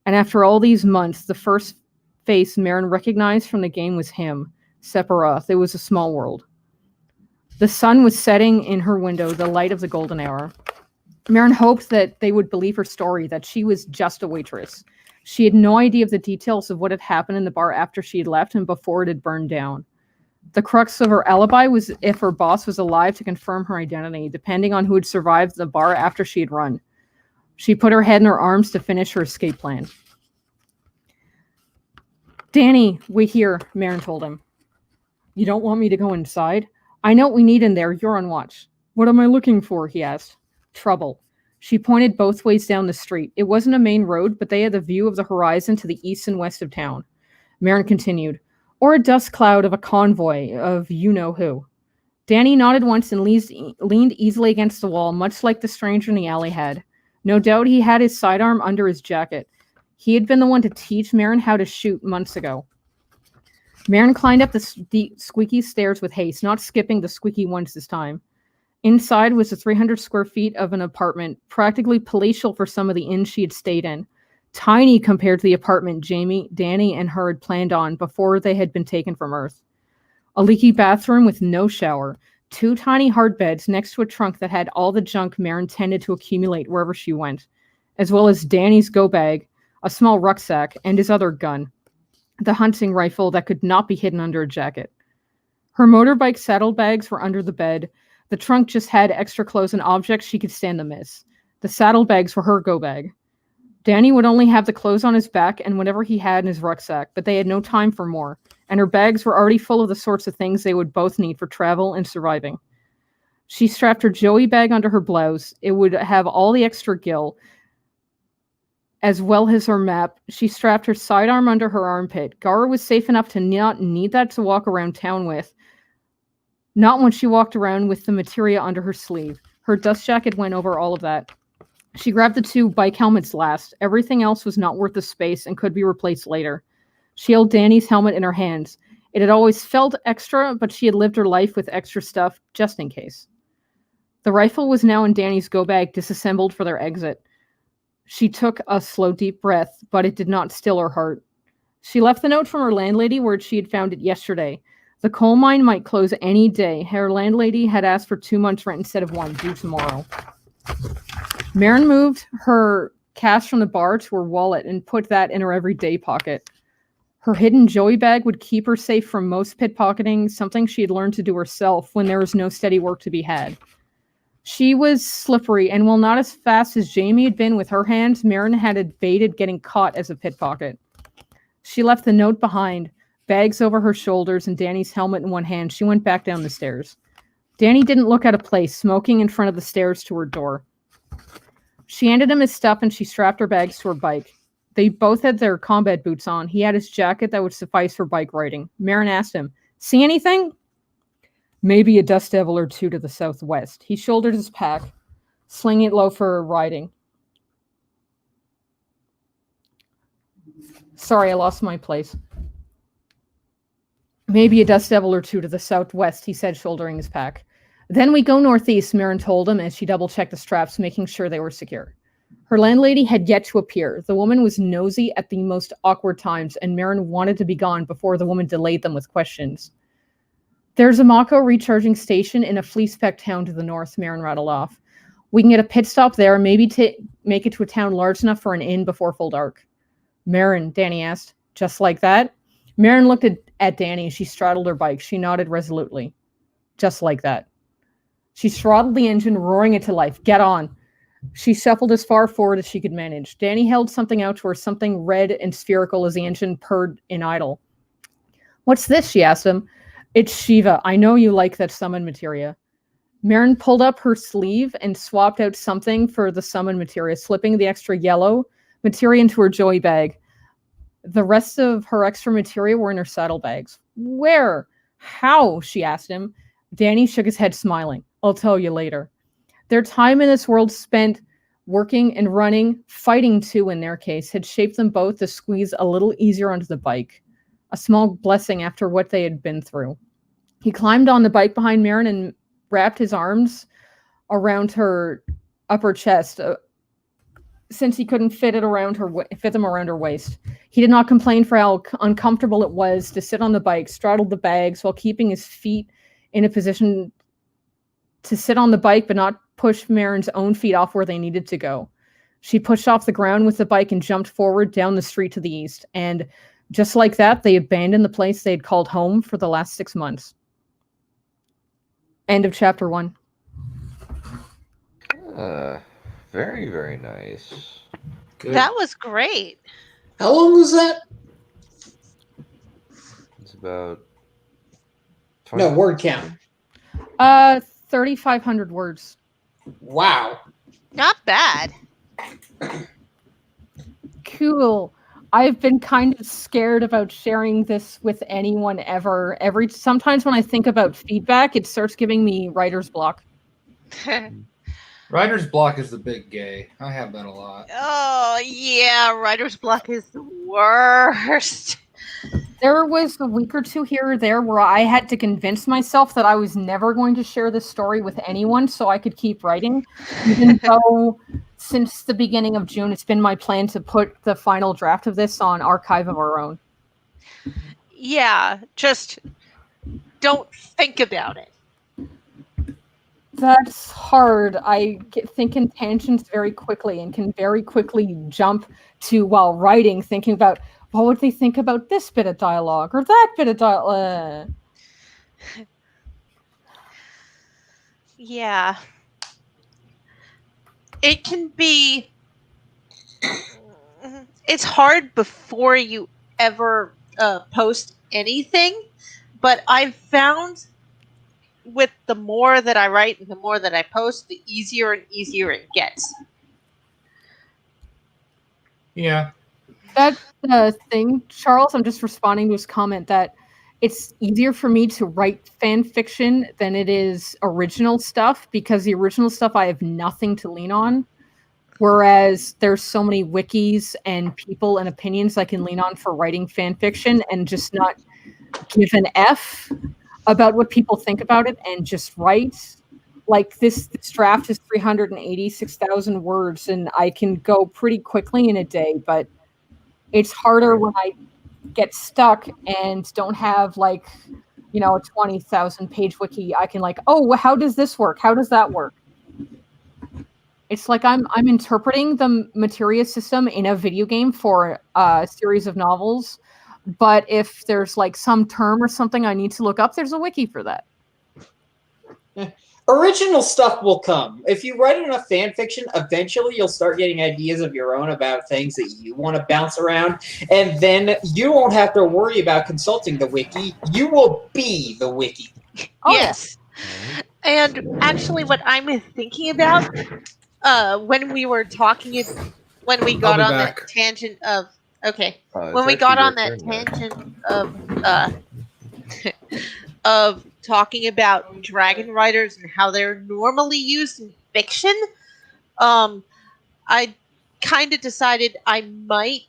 And after all these months, the first face Marin recognized from the game was him, Sephiroth. It was a small world. The sun was setting in her window, the light of the golden hour. Marin hoped that they would believe her story, that she was just a waitress. She had no idea of the details of what had happened in the bar after she had left and before it had burned down. The crux of her alibi was if her boss was alive to confirm her identity, depending on who had survived the bar after she had run. She put her head in her arms to finish her escape plan. Danny, wait here, Marin told him. You don't want me to go inside? I know what we need in there. You're on watch. What am I looking for? He asked. Trouble. She pointed both ways down the street. It wasn't a main road, but they had the view of the horizon to the east and west of town. Marin continued. Or a dust cloud of a convoy of you-know-who. Danny nodded once and leaned easily against the wall, much like the stranger in the alley had. No doubt he had his sidearm under his jacket. He had been the one to teach Marin how to shoot months ago. Marin climbed up the steep, squeaky stairs with haste, not skipping the squeaky ones this time. Inside was the 300 square feet of an apartment, practically palatial for some of the inns she had stayed in. Tiny compared to the apartment Jamie, Danny, and her had planned on before they had been taken from Earth. A leaky bathroom with no shower, 2 tiny hard beds next to a trunk that had all the junk Marin tended to accumulate wherever she went, as well as Danny's go bag, a small rucksack, and his other gun, the hunting rifle that could not be hidden under a jacket. Her motorbike saddlebags were under the bed. The trunk just had extra clothes and objects she could stand to miss. The saddlebags were her go bag. Danny would only have the clothes on his back and whatever he had in his rucksack, but they had no time for more, and her bags were already full of the sorts of things they would both need for travel and surviving. She strapped her Joey bag under her blouse. It would have all the extra gil, as well as her map. She strapped her sidearm under her armpit. Gara was safe enough to not need that to walk around town with. Not when she walked around with the materia under her sleeve. Her dust jacket went over all of that. She grabbed the 2 bike helmets last. Everything else was not worth the space and could be replaced later. She held Danny's helmet in her hands. It had always felt extra, but she had lived her life with extra stuff, just in case. The rifle was now in Danny's go bag, disassembled for their exit. She took a slow, deep breath, but it did not still her heart. She left the note from her landlady where she had found it yesterday. The coal mine might close any day. Her landlady had asked for 2 months' rent instead of 1, due tomorrow. Marin moved her cash from the bar to her wallet and put that in her everyday pocket. Her hidden Joey bag would keep her safe from most pickpocketing, something she had learned to do herself when there was no steady work to be had. She was slippery, and while not as fast as Jamie had been with her hands, Marin had evaded getting caught as a pickpocket. She left the note behind, bags over her shoulders and Danny's helmet in one hand. She went back down the stairs. Danny didn't look out of place, smoking in front of the stairs to her door. She handed him his stuff and she strapped her bags to her bike. They both had their combat boots on. He had his jacket that would suffice for bike riding. Marin asked him, "See anything?" "Maybe a dust devil or 2 to the southwest." He shouldered his pack, slinging it low for riding. Sorry, I lost my place. "Maybe a dust devil or 2 to the southwest," he said, shouldering his pack. "Then we go northeast," Marin told him as she double-checked the straps, making sure they were secure. Her landlady had yet to appear. The woman was nosy at the most awkward times, and Marin wanted to be gone before the woman delayed them with questions. "There's a Mako recharging station in a flea-specked town to the north," Marin rattled off. "We can get a pit stop there, maybe to make it to a town large enough for an inn before full dark." "Marin," Danny asked. "Just like that?" Marin looked at Danny as she straddled her bike. She nodded resolutely. "Just like that." She throttled the engine, roaring it to life. "Get on." She shuffled as far forward as she could manage. Danny held something out to her, something red and spherical as the engine purred in idle. "What's this?" she asked him. "It's Shiva. I know you like that summon materia." Marin pulled up her sleeve and swapped out something for the summon materia, slipping the extra yellow materia into her Joey bag. The rest of her extra materia were in her saddlebags. "Where? How?" she asked him. Danny shook his head, smiling. "I'll tell you later." Their time in this world spent working and running, fighting too in their case, had shaped them both to squeeze a little easier onto the bike. A small blessing after what they had been through. He climbed on the bike behind Marin and wrapped his arms around her upper chest, since he couldn't fit them around her waist. He did not complain for how uncomfortable it was to sit on the bike, straddle the bags while keeping his feet in a position to sit on the bike but not push Marin's own feet off where they needed to go. She pushed off the ground with the bike and jumped forward down the street to the east. And just like that, they abandoned the place they had called home for the last 6 months. End of chapter 1. Very, very nice. Good. That was great. How long was that? about 20? No, word count. 3,500 words. Wow. Not bad. Cool. I've been kind of scared about sharing this with anyone ever. Sometimes when I think about feedback, it starts giving me writer's block. Writer's block is the big gay. I have that a lot. Oh, yeah. Writer's block is the worst. There was a week or two here or there where I had to convince myself that I was never going to share this story with anyone so I could keep writing, even though since the beginning of June, it's been my plan to put the final draft of this on Archive of Our Own. Yeah, just don't think about it. That's hard. I think in tangents very quickly and can very quickly jump to, while writing, thinking about, what would they think about this bit of dialogue or that bit of dialogue? Yeah. It can be... It's hard before you ever post anything, but I've found with the more that I write and the more that I post, the easier and easier it gets. Yeah. That's the thing, Charles. I'm just responding to his comment that it's easier for me to write fan fiction than it is original stuff, because the original stuff I have nothing to lean on. Whereas there's so many wikis and people and opinions I can lean on for writing fan fiction and just not give an F about what people think about it and just write. Like this draft is 386,000 words and I can go pretty quickly in a day, but it's harder when I get stuck and don't have like, a 20,000 page wiki. I can like, oh, how does this work? How does that work? It's like I'm interpreting the materia system in a video game for a series of novels, but if there's like some term or something I need to look up, there's a wiki for that. Original stuff will come. If you write enough fan fiction, eventually you'll start getting ideas of your own about things that you want to bounce around, and then you won't have to worry about consulting the wiki. You will be the wiki. Oh, yes. And actually what I'm thinking about, when we were talking, when we got on that tangent of, when we got on that tangent of talking about dragon riders and how they're normally used in fiction, I kind of decided I might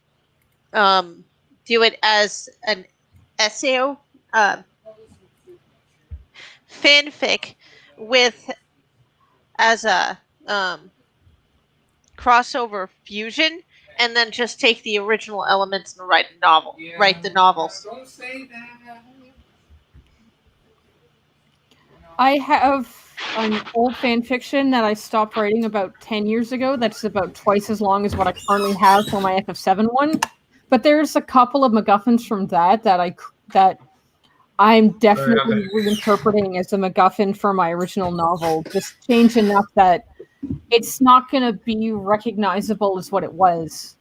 do it as an SAO fanfic with as a crossover fusion, and then just take the original elements and write a novel. Yeah, write the novels. Don't say that. I have an old fan fiction that I stopped writing about 10 years ago that's about twice as long as what I currently have for my FF7 one. But there's a couple of MacGuffins from that I'm definitely reinterpreting as a MacGuffin for my original novel. Just change enough that it's not going to be recognizable as what it was.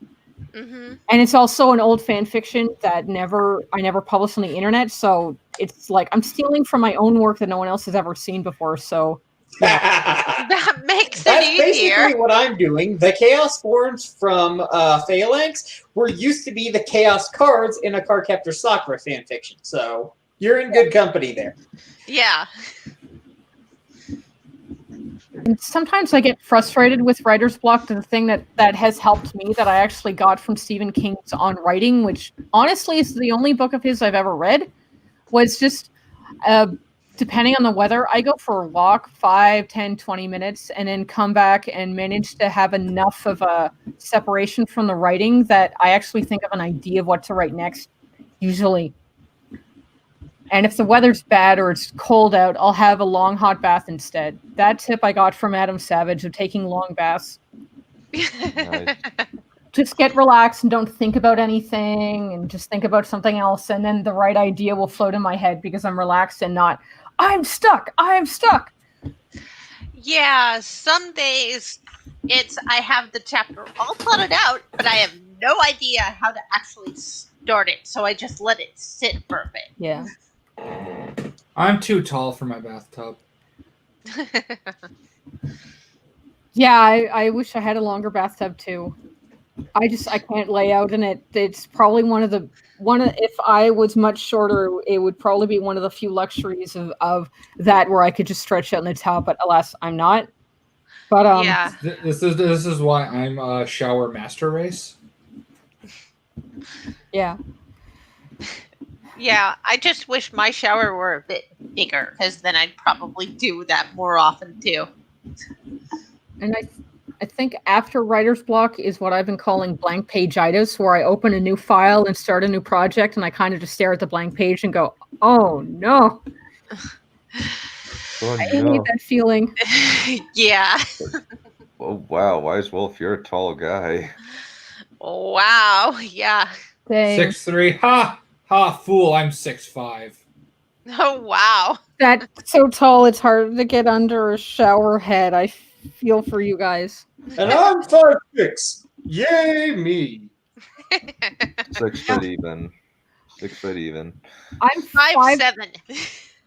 Mm-hmm. And it's also an old fan fiction that I never published on the internet, so it's like I'm stealing from my own work that no one else has ever seen before. So yeah. That makes it That's easier. Basically what I'm doing. The Chaos forms from Phalanx were used to be the Chaos cards in a Cardcaptor Sakura fan fiction. So you're in good company there. Yeah. And sometimes I get frustrated with writer's block. The thing that has helped me that I actually got from Stephen King's On Writing, which honestly is the only book of his I've ever read, was just depending on the weather, I go for a walk 5, 10, 20 minutes and then come back and manage to have enough of a separation from the writing that I actually think of an idea of what to write next, usually. And if the weather's bad or it's cold out, I'll have a long hot bath instead. That tip I got from Adam Savage of taking long baths. Nice. Just get relaxed and don't think about anything and just think about something else. And then the right idea will float in my head because I'm relaxed and not, I'm stuck. Yeah, some days I have the chapter all plotted out, but I have no idea how to actually start it, so I just let it sit for a bit. Yeah. I'm too tall for my bathtub. Yeah, I wish I had a longer bathtub too. I can't lay out in it. It's probably if I was much shorter, it would probably be one of the few luxuries of that where I could just stretch out in the tub, but alas, I'm not. But yeah. This is why I'm a shower master race. Yeah. Yeah, I just wish my shower were a bit bigger, because then I'd probably do that more often too. And I think after writer's block is what I've been calling blank page-itis, where I open a new file and start a new project, and I kind of just stare at the blank page and go, "Oh no!" Oh, I hate that feeling. Yeah. Oh wow, Wise Wolf, you're a tall guy. Wow. Yeah. Dang. 6'3". Ha ha! Fool! I'm 6'5". Oh wow. That's so tall, it's hard to get under a shower head. I feel for you guys. And I'm 5'6". Yay me! 6 foot even. 6 foot even. I'm 5'7".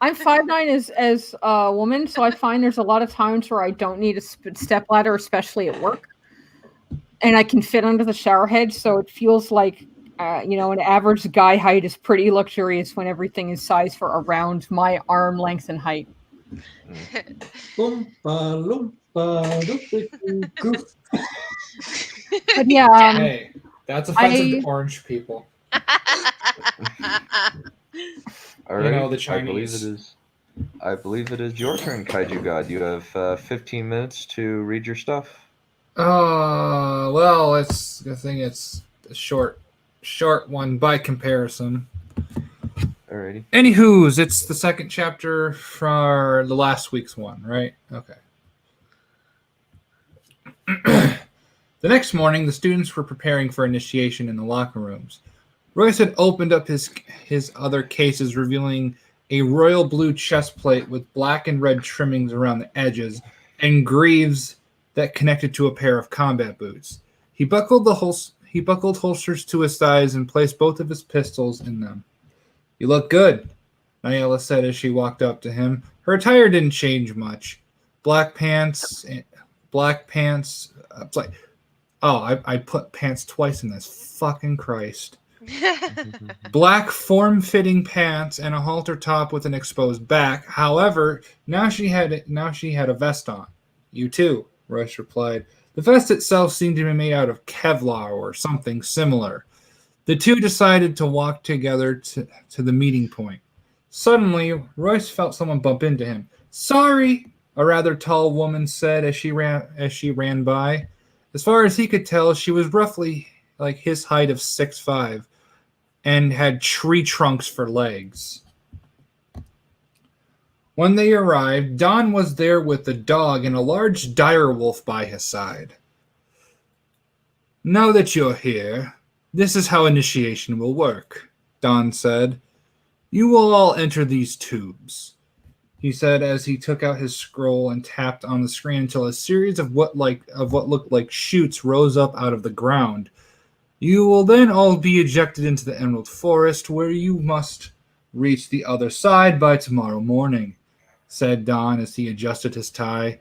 I'm 5'9" as a woman, so I find there's a lot of times where I don't need a step ladder, especially at work, and I can fit under the shower head. So it feels like an average guy height is pretty luxurious when everything is sized for around my arm length and height. Loompa, loompa, loompa, goof. But yeah, Hey, that's offensive to orange people. All right, The Chinese. I believe it is your turn, Kaiju God. You have 15 minutes to read your stuff. Well, I think it's a short one by comparison. Alrighty. Anywho's, it's the second chapter for the last week's one, right? Okay. The next morning, the students were preparing for initiation in the locker rooms. Royce had opened up his other cases, revealing a royal blue chest plate with black and red trimmings around the edges and greaves that connected to a pair of combat boots. He buckled holsters to his thighs and placed both of his pistols in them. "You look good," Nyla said as she walked up to him. Her attire didn't change much. Black pants. It's like, I put pants twice in this. Fucking Christ. Black form-fitting pants and a halter top with an exposed back. However, now she had a vest on. "You too," Royce replied. The vest itself seemed to be made out of Kevlar or something similar. The two decided to walk together to the meeting point. Suddenly, Royce felt someone bump into him. "Sorry," a rather tall woman said as she ran by. As far as he could tell, she was roughly like his height of 6'5", and had tree trunks for legs. When they arrived, Don was there with the dog and a large dire wolf by his side. "Now that you're here, this is how initiation will work," Don said. "You will all enter these tubes," he said as he took out his scroll and tapped on the screen until a series of what looked like chutes rose up out of the ground. "You will then all be ejected into the Emerald Forest, where you must reach the other side by tomorrow morning," said Don as he adjusted his tie.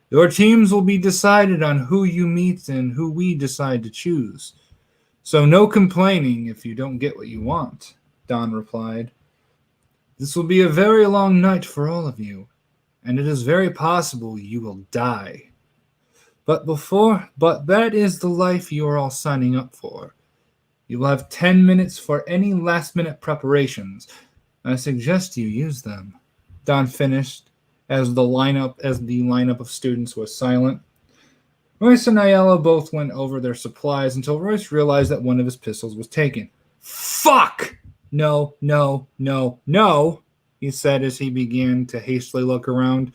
"Your teams will be decided on who you meet and who we decide to choose. So no complaining if you don't get what you want," Don replied. "This will be a very long night for all of you, and it is very possible you will die. But that is the life you are all signing up for. You will have 10 minutes for any last-minute preparations. I suggest you use them," Don finished as the lineup of students was silent. Royce and Nyla both went over their supplies until Royce realized that one of his pistols was taken. "Fuck! No, no, no, no," he said as he began to hastily look around.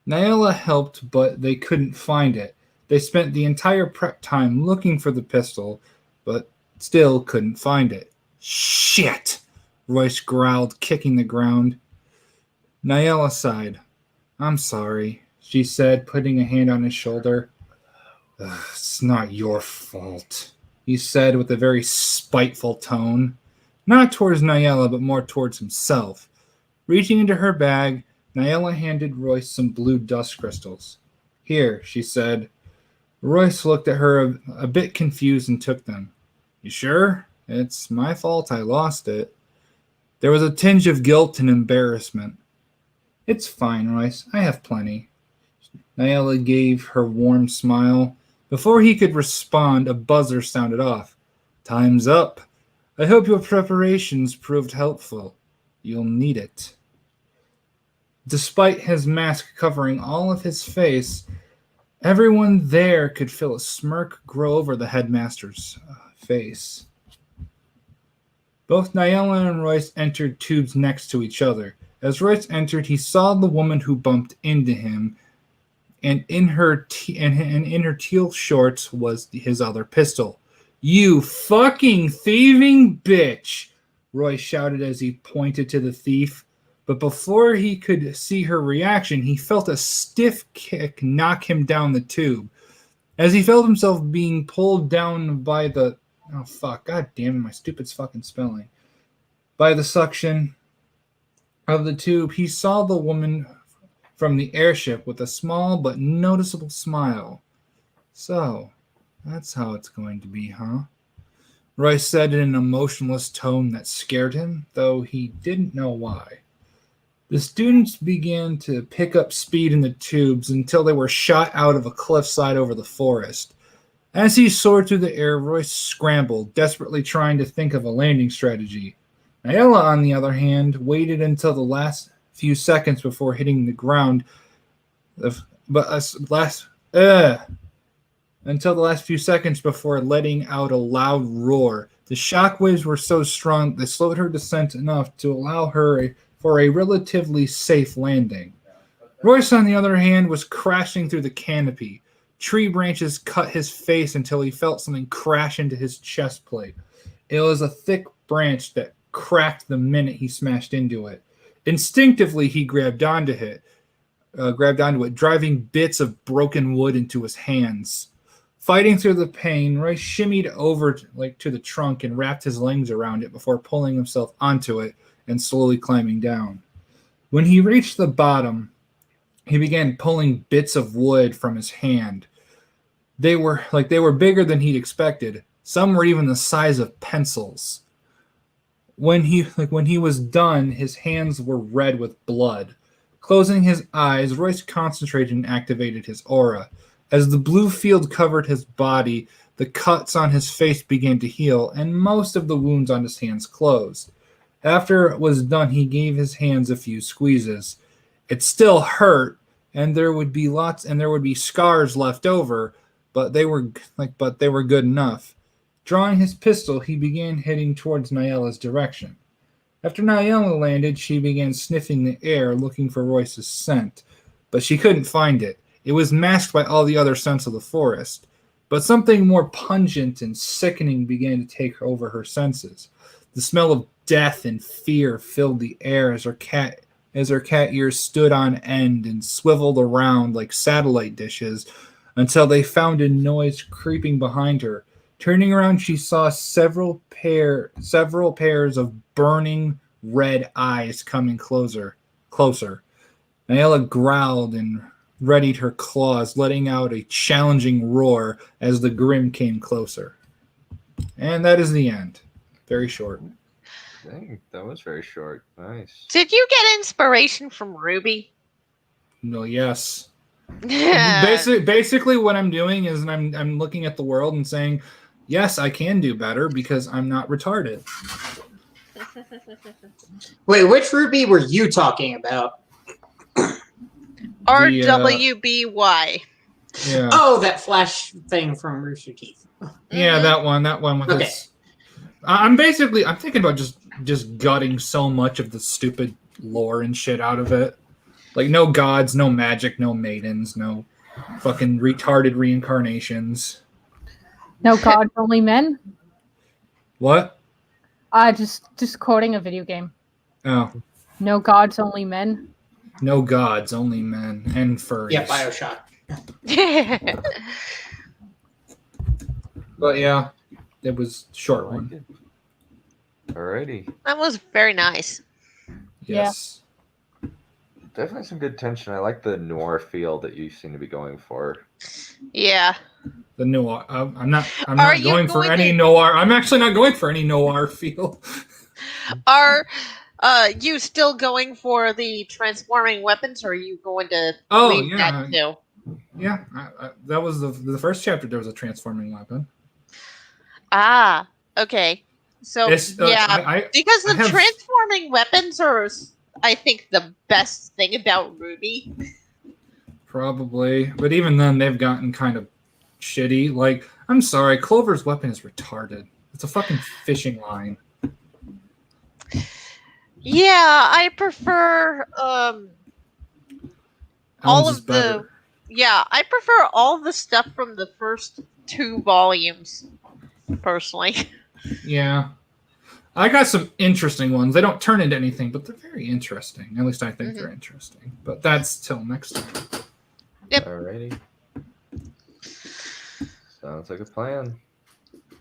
Nyla helped, but they couldn't find it. They spent the entire prep time looking for the pistol, but still couldn't find it. "Shit!" Royce growled, kicking the ground. Nyla sighed. "I'm sorry," she said, putting a hand on his shoulder. "It's not your fault," he said with a very spiteful tone. Not towards Nyella, but more towards himself. Reaching into her bag, Nyella handed Royce some blue dust crystals. Here, she said. Royce looked at her a bit confused and took them. You sure? It's my fault I lost it. There was a tinge of guilt and embarrassment. It's fine, Royce. I have plenty. Nyella gave her warm smile. Before he could respond, a buzzer sounded off. Time's up. I hope your preparations proved helpful. You'll need it. Despite his mask covering all of his face, everyone there could feel a smirk grow over the headmaster's face. Both Nyella and Royce entered tubes next to each other. As Royce entered, he saw the woman who bumped into him, and in her teal shorts was his other pistol. You fucking thieving bitch! Royce shouted as he pointed to the thief. But before he could see her reaction, he felt a stiff kick knock him down the tube. As he felt himself being pulled down by the... Oh, fuck. God damn it, my stupid fucking spelling. By the suction of the tube, he saw the woman from the airship with a small but noticeable smile. So, that's how it's going to be, huh? Royce said in an emotionless tone that scared him, though he didn't know why. The students began to pick up speed in the tubes until they were shot out of a cliffside over the forest. As he soared through the air, Royce scrambled, desperately trying to think of a landing strategy. Nyella, on the other hand, waited until the last few seconds before hitting the ground. Until the last few seconds before letting out a loud roar. The shockwaves were so strong they slowed her descent enough to allow her for a relatively safe landing. Royce, on the other hand, was crashing through the canopy. Tree branches cut his face until he felt something crash into his chest plate. It was a thick branch that cracked the minute he smashed into it. Instinctively, he grabbed onto it, driving bits of broken wood into his hands. Fighting through the pain, Royce shimmied over to the trunk and wrapped his legs around it before pulling himself onto it and slowly climbing down. When he reached the bottom, he began pulling bits of wood from his hand. They were bigger than he'd expected. Some were even the size of pencils. When he was done, his hands were red with blood. Closing his eyes, Royce concentrated and activated his aura. As the blue field covered his body, the cuts on his face began to heal, and most of the wounds on his hands closed. After it was done, he gave his hands a few squeezes. It still hurt, and there would be scars left over, but they were good enough. Drawing his pistol, he began heading towards Nyella's direction. After Nyella landed, she began sniffing the air, looking for Royce's scent, but she couldn't find it. It was masked by all the other scents of the forest. But something more pungent and sickening began to take over her senses. The smell of death and fear filled the air as her cat ears stood on end and swiveled around like satellite dishes until they found a noise creeping behind her. Turning around, she saw several pairs of burning red eyes coming closer. Nyella growled and readied her claws, letting out a challenging roar as the Grim came closer. And that is the end. Very short. Dang, that was very short. Nice. Did you get inspiration from Ruby? No, yes. Basically, what I'm doing is I'm looking at the world and saying, yes, I can do better because I'm not retarded. Wait, which Ruby were you talking about? RWBY. Yeah. Oh, that flash thing from Rooster Teeth. Yeah, that one with Okay. this. I'm thinking about just gutting so much of the stupid lore and shit out of it. Like, no gods, no magic, no maidens, no fucking retarded reincarnations. No gods, only men? What? Just quoting a video game. Oh. No gods, only men. No gods, only men and furries. Yeah, Bioshock. But yeah. it was a short I like one. it. Alrighty. That was very nice. Yes. Definitely some good tension. I like the noir feel that you seem to be going for. Yeah. The noir. I'm not Are you going for going any to- noir. I'm actually not going for any noir feel. Are you still going for the transforming weapons, or are you going to leave that too? Yeah. That was the first chapter. There was a transforming weapon. Ah, okay. So It's, yeah, because I the have- transforming weapons are, I think, the best thing about Ruby. Probably, but even then, they've gotten kind of shitty. Like, I'm sorry, Clover's weapon is retarded. It's a fucking fishing line. Yeah, I prefer all Ellen's of is better. I prefer all the stuff from the first 2 volumes, personally. Yeah. I got some interesting ones. They don't turn into anything, but they're very interesting. At least I think they're interesting. But that's till next time. Yep. Alrighty. Sounds like a plan.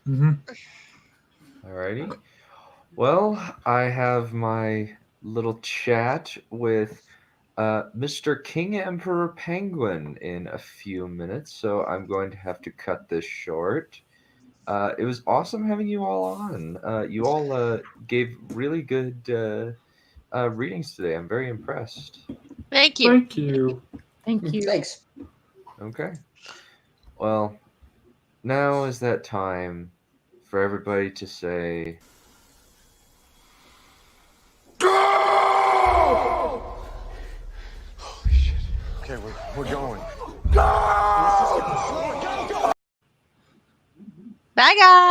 Mm-hmm. Alrighty. Well, I have my little chat with Mr. King Emperor Penguin in a few minutes, so I'm going to have to cut this short. It was awesome having you all on. You all gave really good readings today. I'm very impressed. Thank you. Thank you. Thank you. Thanks. Okay. Well, now is that time for everybody to say... Holy shit. Okay, we're going. Bye, guys.